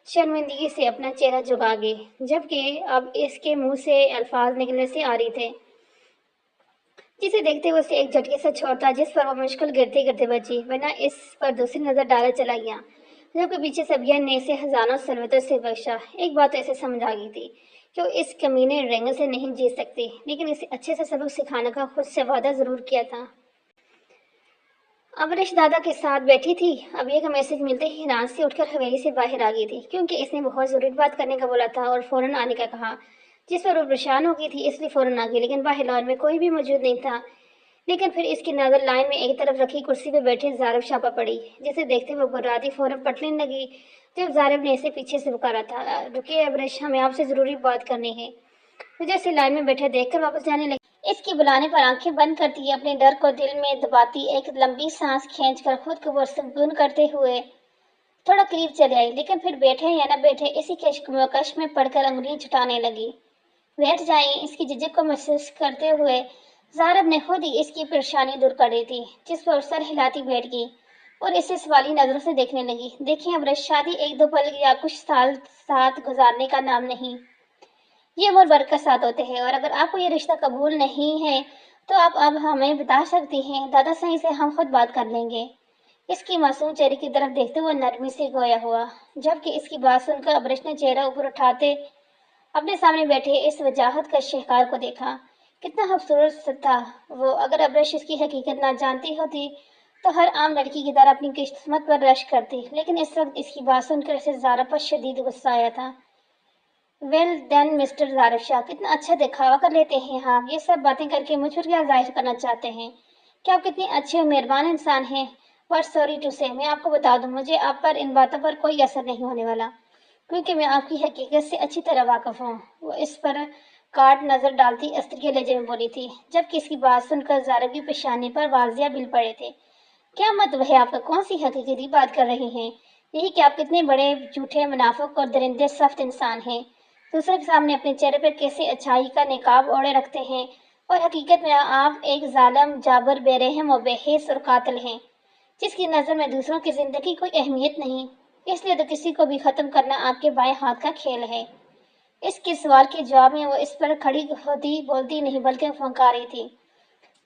شرمندگی سے اپنا چہرہ جھکا گئے، جبکہ اب اس کے منہ سے الفاظ نکلنے سے آ رہی تھے، جسے دیکھتے ہوئے اسے ایک جھٹکے سے چھوڑتا، جس پر وہ مشکل گرتے گرتے بچی، ورنہ اس پر دوسری نظر ڈالا چلا گیا، جبکہ پیچھے سبیہ نے اسے ہزاروں سلوتوں سے بخشا۔ ایک بات تو اسے سمجھ آ گئی تھی کہ وہ اس کمینے رنگ سے نہیں جیت سکتی، لیکن اسے اچھے سے سبق سکھانے کا خود سے وعدہ ضرور کیا تھا۔ ابرش دادا کے ساتھ بیٹھی تھی، ابھی کا میسج ملتے ہی رات سے اٹھ کر حویلی سے باہر آ گئی تھی، کیونکہ اس نے بہت ضروری بات کرنے کا بولا تھا اور فوراً آنے کا کہا، جس پر وہ پریشان ہو گئی تھی، اس لیے فوراً آ گئی، لیکن باہر لان میں کوئی بھی موجود نہیں تھا۔ لیکن پھر اس کی نظر لائن میں ایک طرف رکھی کرسی پہ بیٹھے زارب شاہ پر پڑی، جسے دیکھتے ہوئے گھبراتی فوراً پٹنے لگی، جب زارب نے اسے پیچھے سے پکارا تھا، رکیے ابرش، ہمیں آپ سے ضروری بات کرنی ہے۔ مجھے اسے لائن میں بیٹھے دیکھ کر واپس جانے لگی۔ اس کی بلانے پر آنکھیں بند کرتی، اپنے ڈر کو دل میں دباتی، ایک لمبی سانس کھینچ کر خود کو پرسکون کرتے ہوئے تھوڑا قریب چلے آئی، لیکن پھر بیٹھے یا نہ بیٹھے اسی کشمکش میں پڑ کر انگلیاں چھٹانے لگی۔ بیٹھ جائیں، اس کی جھجک کو محسوس کرتے ہوئے زارب نے خود ہی اس کی پریشانی دور کر دی تھی، جس پر سر ہلاتی بیٹھ گئی اور اسے سوالی نظروں سے دیکھنے لگی۔ دیکھیں ابرش، شادی ایک دو پل یا کچھ سال ساتھ گزارنے کا نام نہیں، یہ عمر بھر کے ساتھ ہوتے ہیں، اور اگر آپ کو یہ رشتہ قبول نہیں ہے تو آپ اب ہمیں بتا سکتی ہیں، دادا سائیں سے ہم خود بات کر لیں گے۔ اس کی معصوم چہرے کی طرف دیکھتے ہوئے نرمی سے گویا ہوا، جبکہ اس کی بات سن کر ابرش نے چہرہ اوپر اٹھاتے اپنے سامنے بیٹھے اس وجاہت کا شہکار کو دیکھا۔ کتنا خوبصورت تھا وہ! اگر ابرش اس کی حقیقت نہ جانتی ہوتی تو ہر عام لڑکی کی طرح اپنی قسمت پر رشک کرتی، لیکن اس وقت اس کی بات سن کر اسے زارب پر شدید غصہ آیا تھا۔ ویل ڈن مسٹر زارب شاہ، کتنا اچھا دکھاوا کر لیتے ہیں آپ، یہ سب باتیں کر کے مجھ پر کیا ظاہر کرنا چاہتے ہیں کہ آپ کتنے اچھے اور مہربان انسان ہیں؟ بٹ سوری ٹو سے، میں آپ کو بتا دوں، مجھے آپ پر ان باتوں پر کوئی اثر نہیں ہونے والا، کیونکہ میں آپ کی حقیقت سے اچھی طرح واقف ہوں۔ وہ اس پر کاٹ نظر ڈالتی استریہ لہجے میں بولی تھی، جبکہ اس کی بات سن کر زارب کی پیشانی پر واضح بل پڑے تھے۔ کیا مطلب ہے آپ کا؟ کون سی حقیقی بات کر رہی ہیں؟ یہی کہ آپ کتنے بڑے جھوٹے منافق اور درندے سخت انسان ہیں، دوسرے کے سامنے اپنے چہرے پر کیسے اچھائی کا نقاب اوڑے رکھتے ہیں، اور حقیقت میں آپ ایک ظالم، جابر، بے رحم اور بے حس اور قاتل ہیں، جس کی نظر میں دوسروں کی زندگی کوئی اہمیت نہیں، اس لیے تو کسی کو بھی ختم کرنا آپ کے بائیں ہاتھ کا کھیل ہے۔ اس کے سوال کے جواب میں وہ اس پر کھڑی ہوتی بولتی نہیں بلکہ پھنکار رہی تھی،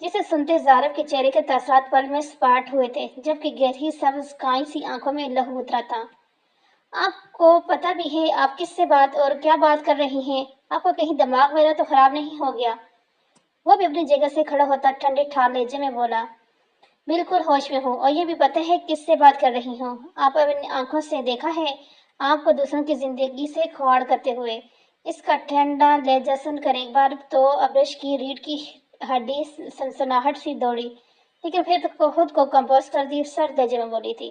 جسے سنتے زارب کے چہرے کے تاثرات پل میں سپاٹ ہوئے تھے، جبکہ گہری سبز کائیں سی آنکھوں میں لہو اترا تھا۔ آپ کو پتہ بھی ہے آپ کس سے بات اور کیا بات کر رہی ہیں؟ آپ کو کہیں دماغ وغیرہ تو خراب نہیں ہو گیا؟ وہ بھی اپنی جگہ سے کھڑا ہوتا ٹھنڈے ٹھار لہجے میں بولا، بالکل ہوش میں ہوں، اور یہ بھی پتہ ہے کس سے بات کر رہی ہوں۔ آپ اپنی آنکھوں سے دیکھا ہے آپ کو دوسروں کی زندگی سے کھلواڑ کرتے ہوئے۔ اس کا ٹھنڈا لہجہ سن کر ایک بار تو ابرش کی ریڑھ کی ہڈی سنسناہٹ سی دوڑی، لیکن پھر خود کو کمپوز کر دی، سرد لہجے میں بولی تھی،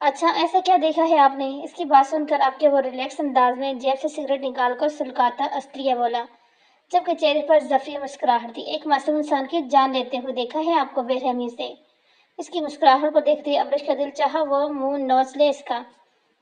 اچھا ایسا کیا دیکھا ہے آپ نے؟ اس کی بات سن کر آپ کے وہ ریلیکس انداز میں جیب سے سگریٹ نکال کر سلکاتا استریہ بولا، جبکہ چہرے پر ظفری مسکراہٹ تھی، ایک معصوم انسان کی جان لیتے ہوئے دیکھا ہے آپ کو بے رحمی سے۔ اس کی مسکراہٹ کو دیکھتے ابرش کا دل چاہا وہ منہ نوچ لے اس کا،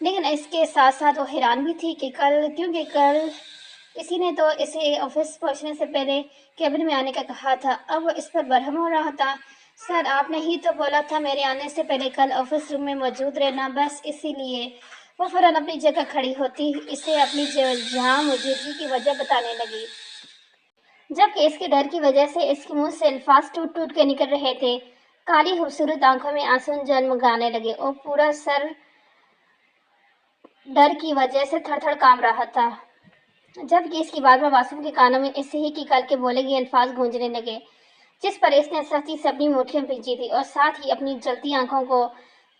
لیکن اس کے ساتھ ساتھ وہ حیران بھی تھی کہ کیونکہ کل اسی نے تو اسے آفس پہنچنے سے پہلے کیبن میں آنے کا کہا تھا، اب وہ اس پر برہم ہو رہا تھا۔ سر، آپ نے ہی تو بولا تھا میرے آنے سے پہلے کل آفس روم میں موجود رہنا، بس اسی لیے۔ وہ فوراً اپنی جگہ کھڑی ہوتی اسے اپنی جہاں موجودگی کی وجہ بتانے لگی، جبکہ اس کے ڈر کی وجہ سے اس کے منہ سے الفاظ ٹوٹ ٹوٹ کے نکل رہے تھے۔ کالی خوبصورت آنکھوں میں آنسو جلمگانے لگے اور پورا سر ڈر کی وجہ سے تھڑ تھڑ کانپ رہا تھا، جبکہ اس کی بار بار معصوم کے کانوں میں اسے ہی کی کل کے بولے گئے الفاظ گونجنے لگے، جس پر اس نے سختی سے اپنی مٹھیاں بھینچی تھی اور ساتھ ہی اپنی جلتی آنکھوں کو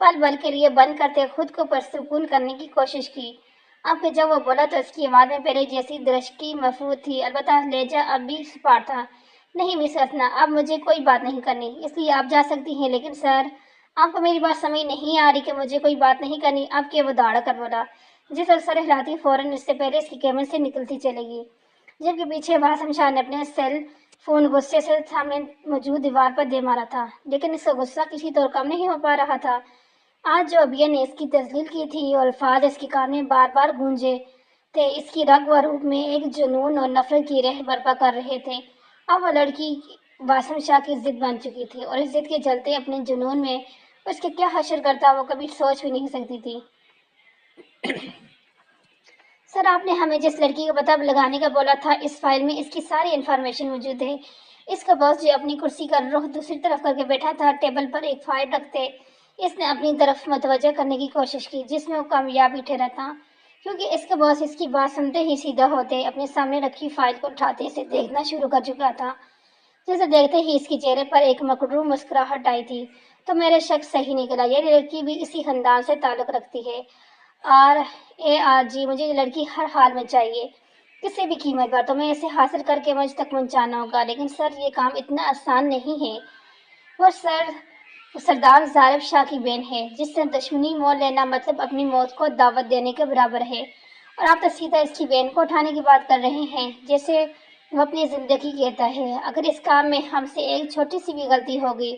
پل بھر کے لیے بند کرتے خود کو پرسکون کرنے کی کوشش کی۔ اب کہ جب وہ بولا تو اس کی آواز میں پہلے جیسی درشکی مفہوم تھی، البتہ لہجہ اب بھی سپاٹ تھا۔ نہیں مس رسنا، اب مجھے کوئی بات نہیں کرنی، اس لیے آپ جا سکتی ہیں، لیکن سر، آپ کو میری بات سمجھ نہیں آ رہی کہ مجھے کوئی بات نہیں کرنی؟ اب کہ وہ دوڑا کر بولا، جس پر سر ہلاتی فوراً اس سے پہلے اس کی کیبن سے نکلتی چلے گی، جبکہ پیچھے واسم شاہ نے اپنے سیل فون غصے سے سامنے موجود دیوار پر دے مارا تھا، لیکن اس کا غصہ کسی طور کم نہیں ہو پا رہا تھا۔ آج جو ابیہ نے اس کی تذلیل کی تھی اور الفاظ اس کے کان میں بار بار گونجے تھے، اس کی رگ و روح میں ایک جنون اور نفرت کی رہ برپا کر رہے تھے۔ اب وہ لڑکی واسم شاہ کی ضد بن چکی تھی اور اس ضد کے چلتے اپنے جنون میں اس کے کیا حشر کرتا وہ کبھی سوچ بھی نہیں سکتی تھی۔ سر، آپ نے ہمیں جس لڑکی کا پتہ لگانے کا بولا تھا، اس فائل میں اس کی ساری انفارمیشن موجود ہے۔ اس کا باس جو اپنی کرسی کا رخ دوسری طرف کر کے بیٹھا تھا، ٹیبل پر ایک فائل رکھتے اس نے اپنی طرف متوجہ کرنے کی کوشش کی، جس میں وہ کامیاب بھی ٹھہرا تھا، کیونکہ اس کا باس اس کی بات سنتے ہی سیدھا ہوتے اپنے سامنے رکھی فائل کو اٹھاتے اسے دیکھنا شروع کر چکا تھا، جسے دیکھتے ہی اس کے چہرے پر ایک مکرو مسکراہٹ آئی تھی۔ تو میرا شک صحیح نکلا، یہ لڑکی بھی اسی خاندان سے تعلق رکھتی ہے۔ جی، مجھے یہ لڑکی ہر حال میں چاہیے، کسی بھی قیمت پر، تو میں اسے حاصل کر کے مجھ تک پہنچانا ہوگا۔ لیکن سر، یہ کام اتنا آسان نہیں ہے۔ وہ سردار ظارف شاہ کی بہن ہے، جس سے دشمنی مول لینا مطلب اپنی موت کو دعوت دینے کے برابر ہے، اور آپ تو سیدھا اس کی بہن کو اٹھانے کی بات کر رہے ہیں، جیسے وہ اپنی زندگی کہتا ہے۔ اگر اس کام میں ہم سے ایک چھوٹی سی بھی غلطی ہوگی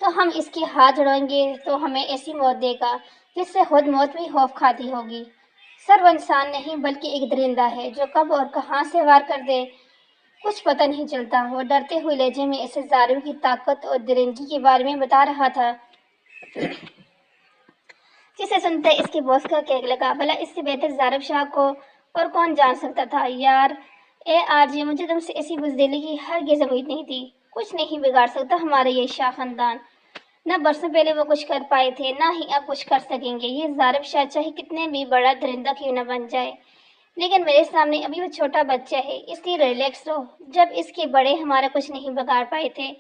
تو ہم اس کے ہاتھ جوڑیں گے تو ہمیں ایسی موت دے گا جس سے خود موت بھی خوف کھاتی ہوگی۔ سر، وہ انسان نہیں بلکہ ایک درندہ ہے جو کب اور کہاں سے وار کر دے کچھ پتہ نہیں چلتا۔ وہ ڈرتے ہوئے لہجے میں اسے ظالم کی طاقت اور درندگی کے بارے میں بتا رہا تھا، جسے سنتے اس کے باس کا کہنے لگا، بھلا اس سے بہتر ظارف شاہ کو اور کون جان سکتا تھا؟ یار جی، مجھے تم سے ایسی بزدلی کی ہرگز امید نہیں تھی۔ کچھ نہیں بگاڑ سکتا ہمارے یہ شاہ خاندان، نہ برسوں پہلے وہ کچھ کر پائے تھے، نہ ہی اب کچھ کر سکیں گے۔ یہ ظارف شاہ چاہے کتنے بھی بڑا درندہ کیوں نہ بن جائے، لیکن میرے سامنے ابھی وہ چھوٹا بچہ ہے، اس لیے ریلیکس رہو۔ جب اس کے بڑے ہمارا کچھ نہیں بگاڑ پائے تھے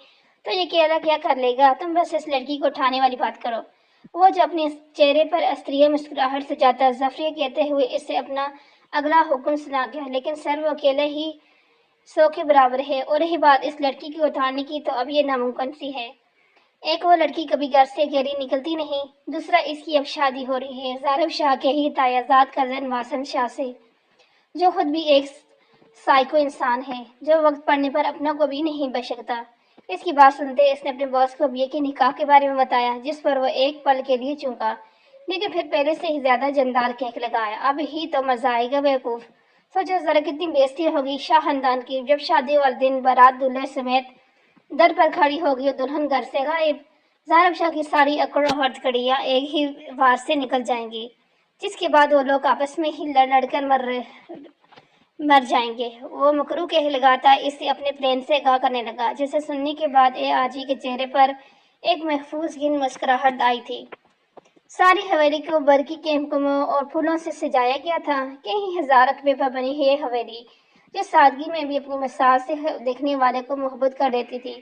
تو یہ اکیلا کیا کر لے گا؟ تم بس اس لڑکی کو اٹھانے والی بات کرو۔ وہ جو اپنے چہرے پر استریہ مسکراہٹ سے جاتا ظفریہ کہتے ہوئے اس سے اپنا اگلا حکم سنا گیا، لیکن سر، وہ اکیلے ہی 100 کے برابر ہے، اور رہی بات اس لڑکی کو اٹھانے کی تو اب یہ ناممکن سی ہے۔ ایک، وہ لڑکی کبھی گھر سے اکیلی نکلتی نہیں، دوسرا، اس کی اب شادی ہو رہی ہے ظارف شاہ کے ہی تایازاد کزن واسم شاہ سے، جو خود بھی ایک سائیکو انسان ہے جو وقت پڑنے پر اپنا کو بھی نہیں بچ سکتا۔ اس کی بات سنتے اس نے اپنے باس کو ابیہ کے نکاح کے بارے میں بتایا، جس پر وہ ایک پل کے لیے چونکا، لیکن پھر پہلے سے ہی زیادہ جندار کہہ لگایا، اب ہی تو مزہ آئے گا بیوقوف۔ سوچو ذرا کتنی بےعزتی ہوگی شاہ خاندان کی جب شادی والے دن بارات دولہے سمیت در پر کھڑی ہوگی اور دلہن گھر سے غائب۔ ظارف شاہ کی ساری اکڑ و ہتھکڑیاں ایک ہی وار سے نکل جائیں گی، جس کے بعد وہ لوگ آپس میں ہی لڑ لڑ کر مر جائیں گے۔ وہ مکرو کہہ لگاتا اسے اپنے پلان سے آگاہ کرنے لگا، جسے سننے کے بعد جی کے چہرے پر ایک محفوظ گن مسکراہٹ آئی تھی۔ ساری حویلی کو برقی کیمکموں اور پھولوں سے سجایا گیا تھا، کئی ہزار رقبے پر بنی ہے یہ حویلی، جو سادگی میں بھی اپنی مثال سے دیکھنے والے کو محبت کر دیتی تھی۔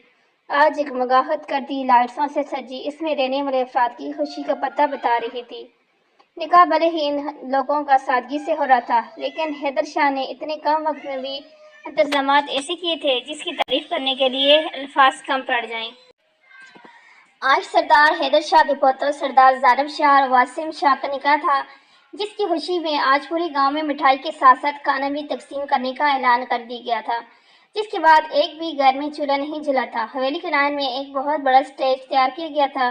آج ایک مگاہت کرتی لائٹوں سے سجی اس میں رہنے والے افراد کی خوشی کا پتہ بتا رہی تھی۔ نکاح بھلے ہی ان لوگوں کا سادگی سے ہو رہا تھا، لیکن حیدر شاہ نے اتنے کم وقت میں بھی انتظامات ایسے کیے تھے جس کی تعریف کرنے کے لیے الفاظ کم پڑ جائیں۔ آج سردار حیدر شاہ کے پوتر سردار ظارف شاہ اور واسم شاہ کا نکاح تھا، جس کی خوشی میں آج پورے گاؤں میں مٹھائی کے ساتھ ساتھ کھانا بھی تقسیم کرنے کا اعلان کر دیا گیا تھا، جس کے بعد ایک بھی گھر میں چولہا نہیں جلا تھا۔ حویلی کے لان میں ایک بہت بڑا اسٹیج تیار کیا گیا تھا،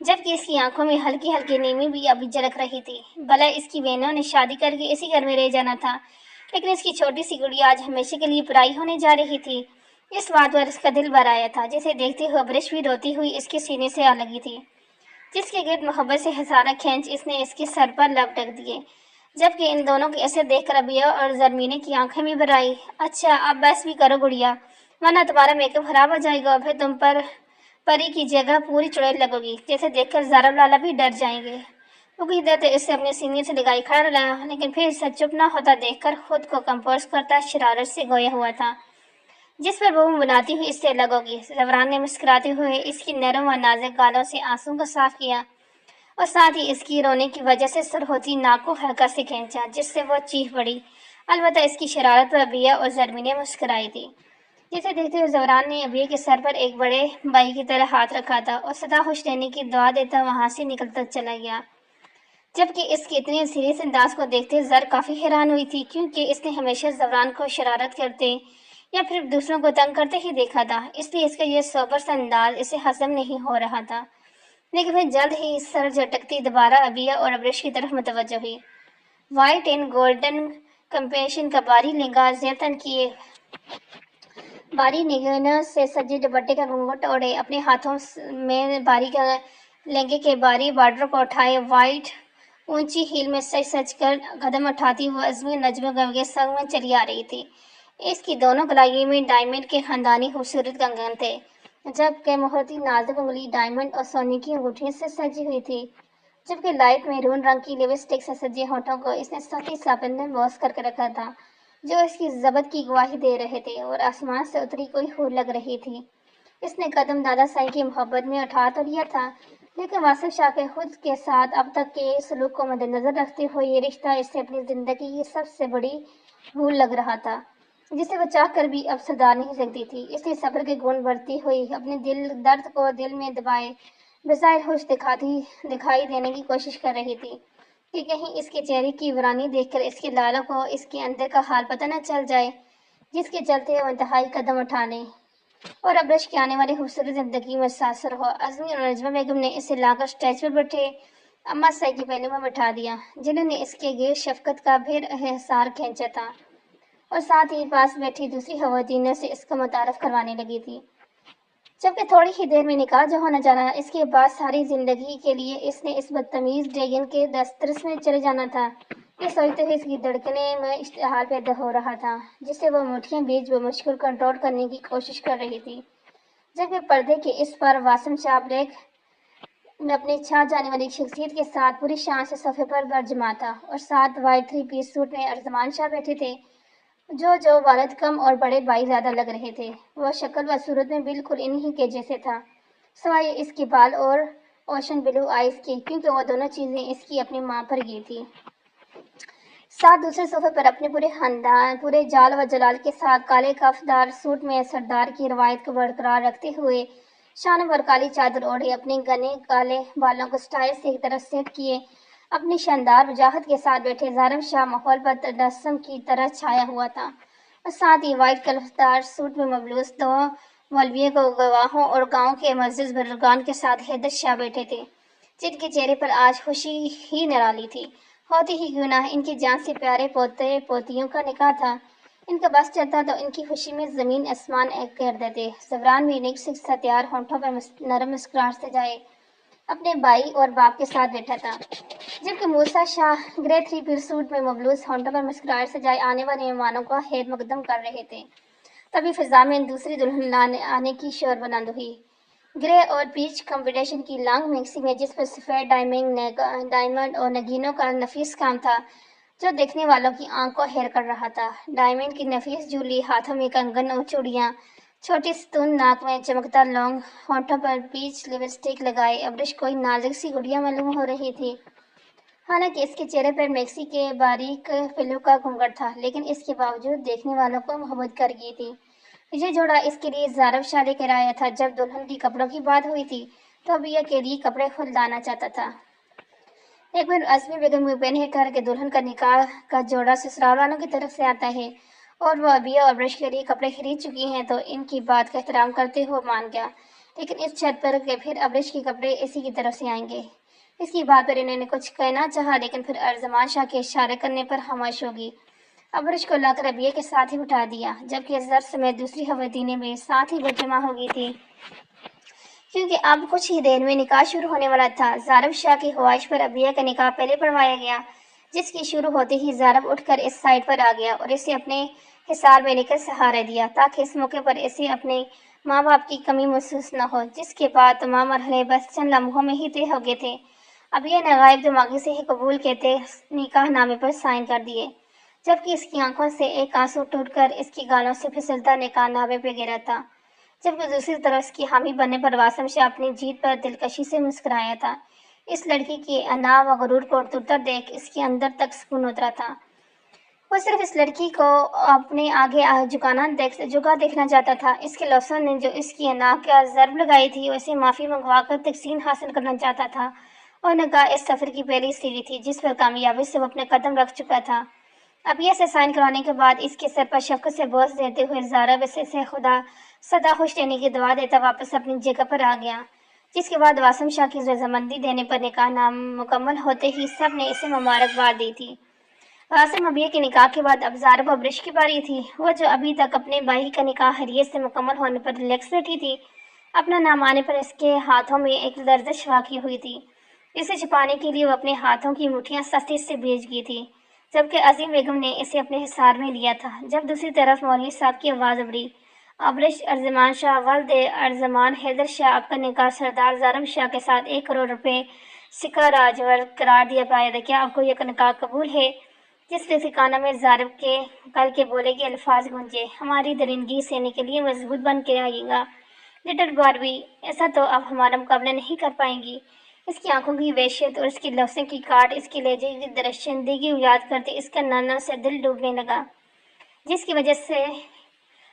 جبکہ اس کی آنکھوں میں ہلکی ہلکی نیمی بھی ابھی جھلک رہی تھی۔ بھلا اس کی بہنوں نے شادی کر کے اسی گھر میں رہ جانا تھا، لیکن اس کی چھوٹی سی گڑیا آج ہمیشہ کے لیے پرائی ہونے جا رہی تھی۔ اس بات پر اس کا دل بھر آیا تھا، جسے دیکھتے ہوئے برش بھی روتی ہوئی اس کے سینے سے آ لگی تھی، جس کے گرد محبت سے ہزارہ کھینچ اس نے اس کے سر پر لپٹ دیے۔ جبکہ ان دونوں کے ایسے دیکھ کر ابیا اور زرمینے کی آنکھیں بھی بھر آئی۔ اچھا اب بس بھی کرو گڑیا، ورنہ تمہارا میک اپ خراب ہو جائے گا اور پھر تم پر پری کی جگہ پوری چڑیل لگو گی، جیسے دیکھ کر زارا لالا بھی ڈر جائیں گے۔ وہ کچھ دیر تک اسے اپنے سینے سے لگائی کھڑا رہا، لیکن پھر اسے چپ نہ ہوتا دیکھ کر خود کو کمپوز کرتا شرارت سے گویا ہوا تھا، جس پر وہ بناتی ہوئی اس سے الگ ہوگی۔ زبران نے مسکراتے ہوئے اس کی نرم و نازک گالوں سے آنسوں کو صاف کیا اور ساتھ ہی اس کی رونے کی وجہ سے سر ہوتی ناک کو ہلکا سے کھینچا، جس سے وہ چیخ پڑی۔ البتہ اس کی شرارت پر ابیا اور زرمی نے مسکرائی تھی، جسے دیکھتے ہوئے زبران نے ابیا کے سر پر ایک بڑے بھائی کی طرح ہاتھ رکھا تھا اور سدا خوش رہنے کی دعا دیتا وہاں سے نکلتا چلا گیا۔ جبکہ اس کے اتنے سیریس انداز کو دیکھتے زر کافی حیران ہوئی تھی، کیونکہ اس نے ہمیشہ زبران کو شرارت کرتے یا پھر دوسروں کو تنگ کرتے ہی دیکھا تھا، اس لیے اس کا یہ سوبر سا انداز اسے ہضم نہیں ہو رہا تھا۔ لیکن پھر جلد ہی سر جھٹکتی دوبارہ ابیا اور ابرش کی طرف متوجہ ہوئی۔ وائٹ اینڈ گولڈن کمبینیشن کا باری لہنگا زیتن کیے باری نگینوں سے سجے دوپٹے کا گھونگھٹ اوڑھے، اپنے ہاتھوں میں باری کا لہنگے کے باری بارڈر کو اٹھائے، وائٹ اونچی ہیل میں سج سج کر قدم اٹھاتی وہ عزمی نجم کے سنگ میں چلی آ رہی تھی۔ اس کی دونوں کلائیوں میں ڈائمنڈ کے خاندانی خوبصورت کنگن تھے، جبکہ مہرتی نازک انگلی ڈائمنڈ اور سونے کی انگوٹھیوں سے سجی ہوئی تھی، جبکہ لائٹ میرون رنگ کی لپسٹک سے سجے ہونٹوں کو اس نے سختی ساپن میں بوس کر کے رکھا تھا، جو اس کی ضبط کی گواہی دے رہے تھے اور آسمان سے اتری کوئی حور لگ رہی تھی۔ اس نے قدم دادا سائی کی محبت میں اٹھا تو لیا تھا، لیکن واصف شاہ کے خود کے ساتھ اب تک کے سلوک کو مد نظر رکھتے ہوئے یہ رشتہ اسے اپنی زندگی کی سب سے بڑی بھول لگ رہا تھا، جسے وہ چاہ کر بھی اب سدھار نہیں سکتی تھی۔ اس لیے صبر کے گن بڑھتی ہوئی اپنے درد کو دل میں دبائے بظاہر خوش دکھائی دینے کی کوشش کر رہی تھی کہ کہیں اس کے چہرے کی عمرانی دیکھ کر اس کے لالوں کو اس کے اندر کا حال پتہ نہ چل جائے، جس کے چلتے وہ انتہائی قدم اٹھانے اور ابرش کے آنے والی خوبصورت زندگی میں متاثر ہو۔ عزمی اور نجمہ بیگم نے اسے لا کر اسٹیج پر بیٹھے اما سائی کے پہلو میں بٹھا دیا، جنہوں نے اس کے گرد شفقت کا پھر انحصار کھینچا تھا اور ساتھ ہی پاس بیٹھی دوسری خواتین سے اس کو متعارف کروانے لگی تھی۔ جبکہ تھوڑی ہی دیر میں نکاح جو ہونا جانا، اس کے بعد ساری زندگی کے لیے اس نے اس بدتمیز ڈریگن کے دسترس میں چلے جانا تھا، یہ سوچتے ہوئے اس کی دھڑکنیں میں اشتعال پیدا ہو رہا تھا، جسے وہ مٹھیاں بیچ بمشکل کنٹرول کرنے کی کوشش کر رہی تھی۔ جبکہ پردے کے اس پر واسم شاہ بلیک میں اپنی چھا جانے والی شخصیت کے ساتھ پوری شان سے صفحے پر برجما تھا اور ساتھ وائٹ 3 پیس سوٹ میں ارجمان شاہ بیٹھے تھے، جو والد کم اور بڑے بھائی زیادہ لگ رہے تھے۔ وہ شکل و صورت میں بالکل انہی کے جیسے تھا، سوائے اس کے بال اور اوشن بلو آئیز کے، کیونکہ وہ دونوں چیزیں اس کی اپنی ماں پر گئی تھی۔ ساتھ دوسرے صفحے پر اپنے پورے خاندان پورے جال و جلال کے ساتھ کالے کف دار سوٹ میں سردار کی روایت کو برقرار رکھتے ہوئے شانوں پر کالی چادر اوڑھے، اپنے گھنے کالے بالوں کو سٹائل سے ایک طرف سیٹ کیے اپنی شاندار وجاہت کے ساتھ بیٹھے ظاہر شاہ ماحول پر تجسم کی طرح چھایا ہوا تھا اور ساتھ ہی وائٹ کلفدار سوٹ میں ملبوس دو مولویوں کو گواہوں اور گاؤں کے معزز بزرگان کے ساتھ حیدر شاہ بیٹھے تھے، جن کے چہرے پر آج خوشی ہی نرالی تھی، ہوتی ہی کیوں نہ ان کی جان سے پیارے پوتے پوتیوں کا نکاح تھا۔ ان کا بس چلتا تو ان کی خوشی میں زمین آسمان ایک کر دیتے۔ زبران بھی نیک سے تیار ہونٹوں پر نرم مسکراہٹ سجائے اپنے بھائی اور باپ کے ساتھ بیٹھا تھا، جبکہ موسیٰ شاہ گرے 3 پیس سوٹ میں ملبوس ہونٹوں پر مسکراہٹ سجائے آنے والے مہمانوں کو خیر مقدم کر رہے تھے۔ تبھی فضا میں دوسری دلہن آنے کی شور بلند ہوئی، گرے اور پیچ کمبینیشن کی لانگ میکسی میں، جس پر سفید ڈائمنڈ اور نگینوں کا نفیس کام تھا جو دیکھنے والوں کی آنکھ کو حیر کر رہا تھا۔ ڈائمنڈ کی نفیس جولی، ہاتھوں میں کنگن اور چوڑیاں، چھوٹی ستون ناک میں چمکتا لونگ، ہونٹوں پر پیچ لپسٹک لگائے ابرش کوئی نازک سی گڑیا معلوم ہو رہی تھی۔ حالانکہ اس کے چہرے پر میکسی کے باریک پلو کا گھونگھٹ تھا، لیکن اس کے باوجود دیکھنے والوں کو محبت کر گئی تھی۔ یہ جوڑا اس کے لیے زارب شاہ لے کر آیا تھا۔ جب دلہن کی کپڑوں کی بات ہوئی تھی تو ابیا کے لیے کپڑے خود لانا چاہتا تھا۔ ایک بار عزمی بیگم کو پہنے کر کہ دلہن کا نکاح کا جوڑا سسرال والوں کی طرف سے آتا ہے اور وہ ابیا اور ابرش کے لیے کپڑے خرید چکی ہیں، تو ان کی بات کا احترام کرتے ہوئے مان گیا۔ لیکن اس شرط پر کہ پھر ابرش کے کپڑے اسی کی طرف سے آئیں گے۔ اس کی بات پر انہوں نے کچھ کہنا چاہا، لیکن پھر ارجمان شاہ کے اشارے کرنے پر خاموش ہوگی۔ ابرش کو لا کر ابیہ کے ساتھ ہی اٹھا دیا، جبکہ زر سمیت دوسری خواتینیں بھی ساتھ ہی جمع ہو گئی تھی، کیونکہ اب کچھ ہی دیر میں نکاح شروع ہونے والا تھا۔ زارب شاہ کی خواہش پر ابیہ کا نکاح پہلے پڑھوایا گیا، جس کی شروع ہوتے ہی زارب اٹھ کر اس سائڈ پر آ گیا اور اسے اپنے حصار میں لے کر سہارا دیا، تاکہ اس موقع پر اسے اپنے ماں باپ کی کمی محسوس نہ ہو، جس کے بعد تمام مرحلے بس چند لمحوں میں ہی طے ہو گئے تھے۔ ابیہ نے غائب دماغی سے ہی قبول کہتے نکاح نامے پر سائن کر دیے، جبکہ اس کی آنکھوں سے ایک آنسو ٹوٹ کر اس کی گالوں سے پھسلتا نکاح نامے پہ گرا تھا، جبکہ دوسری طرف اس کی حامی بننے پر واسم شاہ اپنی جیت پر دلکشی سے مسکرایا تھا۔ اس لڑکی کی انا و غرور کو ٹوٹتا دیکھ اس کے اندر تک سکون اترا تھا۔ وہ صرف اس لڑکی کو اپنے آگے جھکا دیکھنا چاہتا تھا۔ اس کے لفظوں نے جو اس کی انا کا ضرب لگائی تھی، اسے معافی منگوا کر تحسین حاصل کرنا چاہتا تھا، اور نکاح اس سفر کی پہلی سیڑھی تھی جس پر کامیابی سے وہ اپنے قدم رکھ چکا تھا۔ ابیہ سے سائن کرانے کے بعد اس کے سر پر شفقت سے بوس دیتے ہوئے زارب اسے خدا سدا خوش رہنے کی دعا دیتا واپس اپنی جگہ پر آ گیا، جس کے بعد واسم شاہ کی رضامندی دینے پر نکاح نام مکمل ہوتے ہی سب نے اسے مبارکباد دی تھی۔ واسم ابیہ کے نکاح کے بعد اب زارب ابرش کی باری تھی۔ وہ جو ابھی تک اپنے بھائی کا نکاح حریت سے مکمل ہونے پر ریلیکس بیٹھی تھی، اپنا نام آنے پر اس کے ہاتھوں میں ایک لرزش واقع ہوئی تھی، جسے چھپانے کے لیے وہ اپنے ہاتھوں کی مٹھیاں سختی سے بھیج گئی تھی، جبکہ عظیم بیگم نے اسے اپنے حصار میں لیا تھا۔ جب دوسری طرف مولوی صاحب کی آواز ابھری، ابرش ارجمان شاہ ولد ارجمان حیدر شاہ، آپ کا نکاح سردار زارب شاہ کے ساتھ 1 کروڑ روپے سکہ راجور قرار دیا پائے گا، کیا آپ کو یہ نکاح قبول ہے؟ جس کے کانوں میں زارب کے کل کے بولے کے الفاظ گونجے، ہماری درندگی سہنے کے لیے مضبوط بن کے آئیے گا لٹل باربی، ایسا تو اب ہمارا مقابلہ نہیں کر پائیں گی۔ اس کی آنکھوں کی وحشت اور اس کے لفظوں کی کاٹ، اس کے لہجے کی درشندگی کو یاد کرتے اس کا نانا سے دل ڈوبنے لگا، جس کی وجہ سے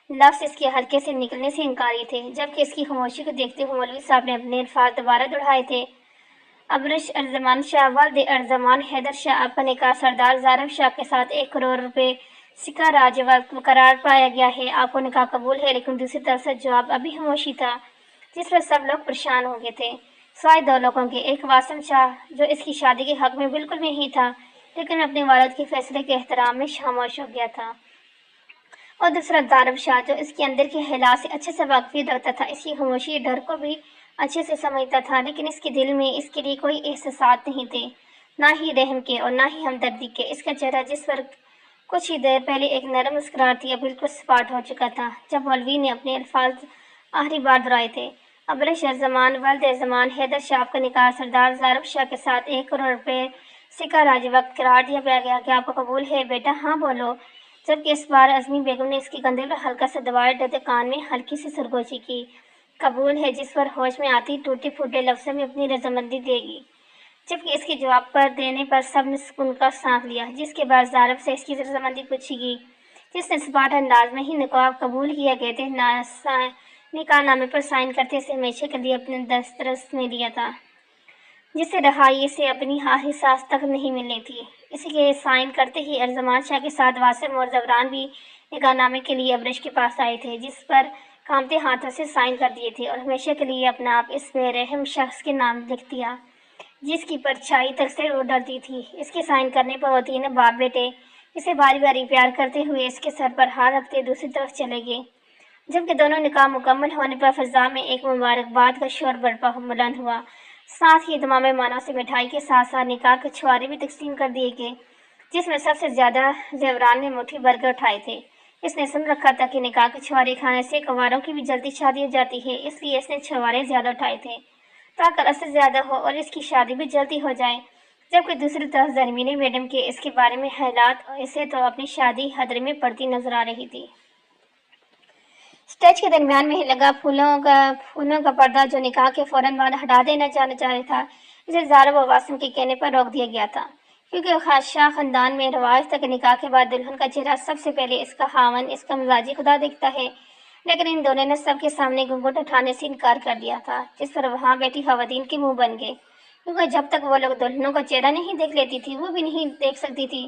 لفظ اس کے حلقے سے نکلنے سے انکاری تھے، جبکہ اس کی خاموشی کو دیکھتے ہوئے مولوی صاحب نے اپنے الفاظ دوبارہ دہرائے تھے۔ ابرش ارجمان شاہ ولد ارجمان حیدر شاہ، آپ کا نکاح سردار زارب شاہ کے ساتھ 1 کروڑ روپے سکہ راجور قرار پایا گیا ہے، آپ کو نکاح قبول ہے؟ لیکن دوسری طرف سے جواب ابھی خاموشی تھا، جس پر سب لوگ پریشان ہو گئے تھے، سوائے 2 لوگوں کے، ایک واسم شاہ جو اس کی شادی کے حق میں بالکل نہیں تھا لیکن اپنے والد کے فیصلے کے احترام میں خاموش ہو گیا تھا، اور دوسرا زارب شاہ جو اس کے اندر کے حالات سے اچھے سے واقفیت رکھتا تھا، اس کی خاموشی ڈر کو بھی اچھے سے سمجھتا تھا، لیکن اس کے دل میں اس کے لیے کوئی احساسات نہیں تھے، نہ ہی رحم کے اور نہ ہی ہمدردی کے۔ اس کا چہرہ جس پر کچھ ہی دیر پہلے ایک نرم مسکراہٹ تھی، اب بالکل سپاٹ ہو چکا تھا جب مولوی نے اپنے الفاظ آخری بار دہرائے تھے۔ ابرش ارجمان ولد ارجمان حیدر شاہ، آپ کا نکاح سردار زارب شاہ کے ساتھ 1 کروڑ روپے سکہ راجور قرار دیا گیا، کیا آپ کو قبول ہے بیٹا؟ ہاں بولو۔ جبکہ اس بار عظمی بیگم نے اس کے کندھے پر ہلکا سا دبائے ڈرتے کان میں ہلکی سی سرگوشی کی، قبول ہے، جس پر ہوش میں آتی ٹوٹے پھوٹے لفظوں میں اپنی رضامندی دے گی، جبکہ اس کے جواب پر دینے پر سب نے سکون کا سانس لیا، جس کے بعد زارب سے اس کی رضامندی پوچھی گئی، جس نے سپاٹ انداز میں ہی نکاح قبول کیا، کہتے نکاح نامے پر سائن کرتے اسے ہمیشہ کے لیے اپنے دسترس میں لیا تھا، جس سے رہائی اسے اپنی آخری سانس تک نہیں ملنی تھی۔ اسی کے سائن کرتے ہی ارجمان شاہ کے ساتھ واسم اور زبران بھی نکاح نامے کے لیے ابرش کے پاس آئے تھے، جس پر کانپتے ہاتھوں سے سائن کر دیے تھے اور ہمیشہ کے لیے اپنا آپ اس بے رحم شخص کے نام لکھ دیا، جس کی پرچھائی تک سے وہ ڈرتی تھی۔ اس کے سائن کرنے پر وہ تینوں باپ بیٹے اسے باری باری پیار کرتے ہوئے اس کے سر پر ہاتھ رکھتے دوسری طرف چلے گئے، جبکہ دونوں نکاح مکمل ہونے پر فضا میں ایک مبارکباد کا شور بلند ہوا، ساتھ ہی تمام مہمانوں سے مٹھائی کے ساتھ ساتھ نکاح کے چھوارے بھی تقسیم کر دیے گئے، جس میں سب سے زیادہ زیوران نے مٹھی بھر کر اٹھائے تھے۔ اس نے سن رکھا تھا کہ نکاح کے چھوارے کھانے سے کنواروں کی بھی جلدی شادی ہو جاتی ہے، اس لیے اس نے چھوارے زیادہ اٹھائے تھے تاکہ اثر زیادہ ہو اور اس کی شادی بھی جلدی ہو جائے، جبکہ دوسری طرف زرمینی میڈم کے اس کے بارے میں خیالات اسے تو اپنی شادی خطرے میں پڑتی نظر آ رہی تھی۔ اسٹیج کے درمیان میں لگا پھولوں کا پردہ جو نکاح کے فوراً بعد ہٹا دینا چاہتا تھا، اسے زارب و واسم کے کہنے پر روک دیا گیا تھا، کیونکہ شاہ خاندان میں رواج تھا کہ نکاح کے بعد دلہن کا چہرہ سب سے پہلے اس کا خاوند، اس کا مزاجی خدا دیکھتا ہے، لیکن ان دونوں نے سب کے سامنے گھونگھٹ اٹھانے سے انکار کر دیا تھا، جس پر وہاں بیٹھی خواتین کے منہ بن گئے، کیونکہ جب تک وہ لوگ دلہنوں کا چہرہ نہیں دیکھ لیتی تھی وہ بھی نہیں دیکھ سکتی تھی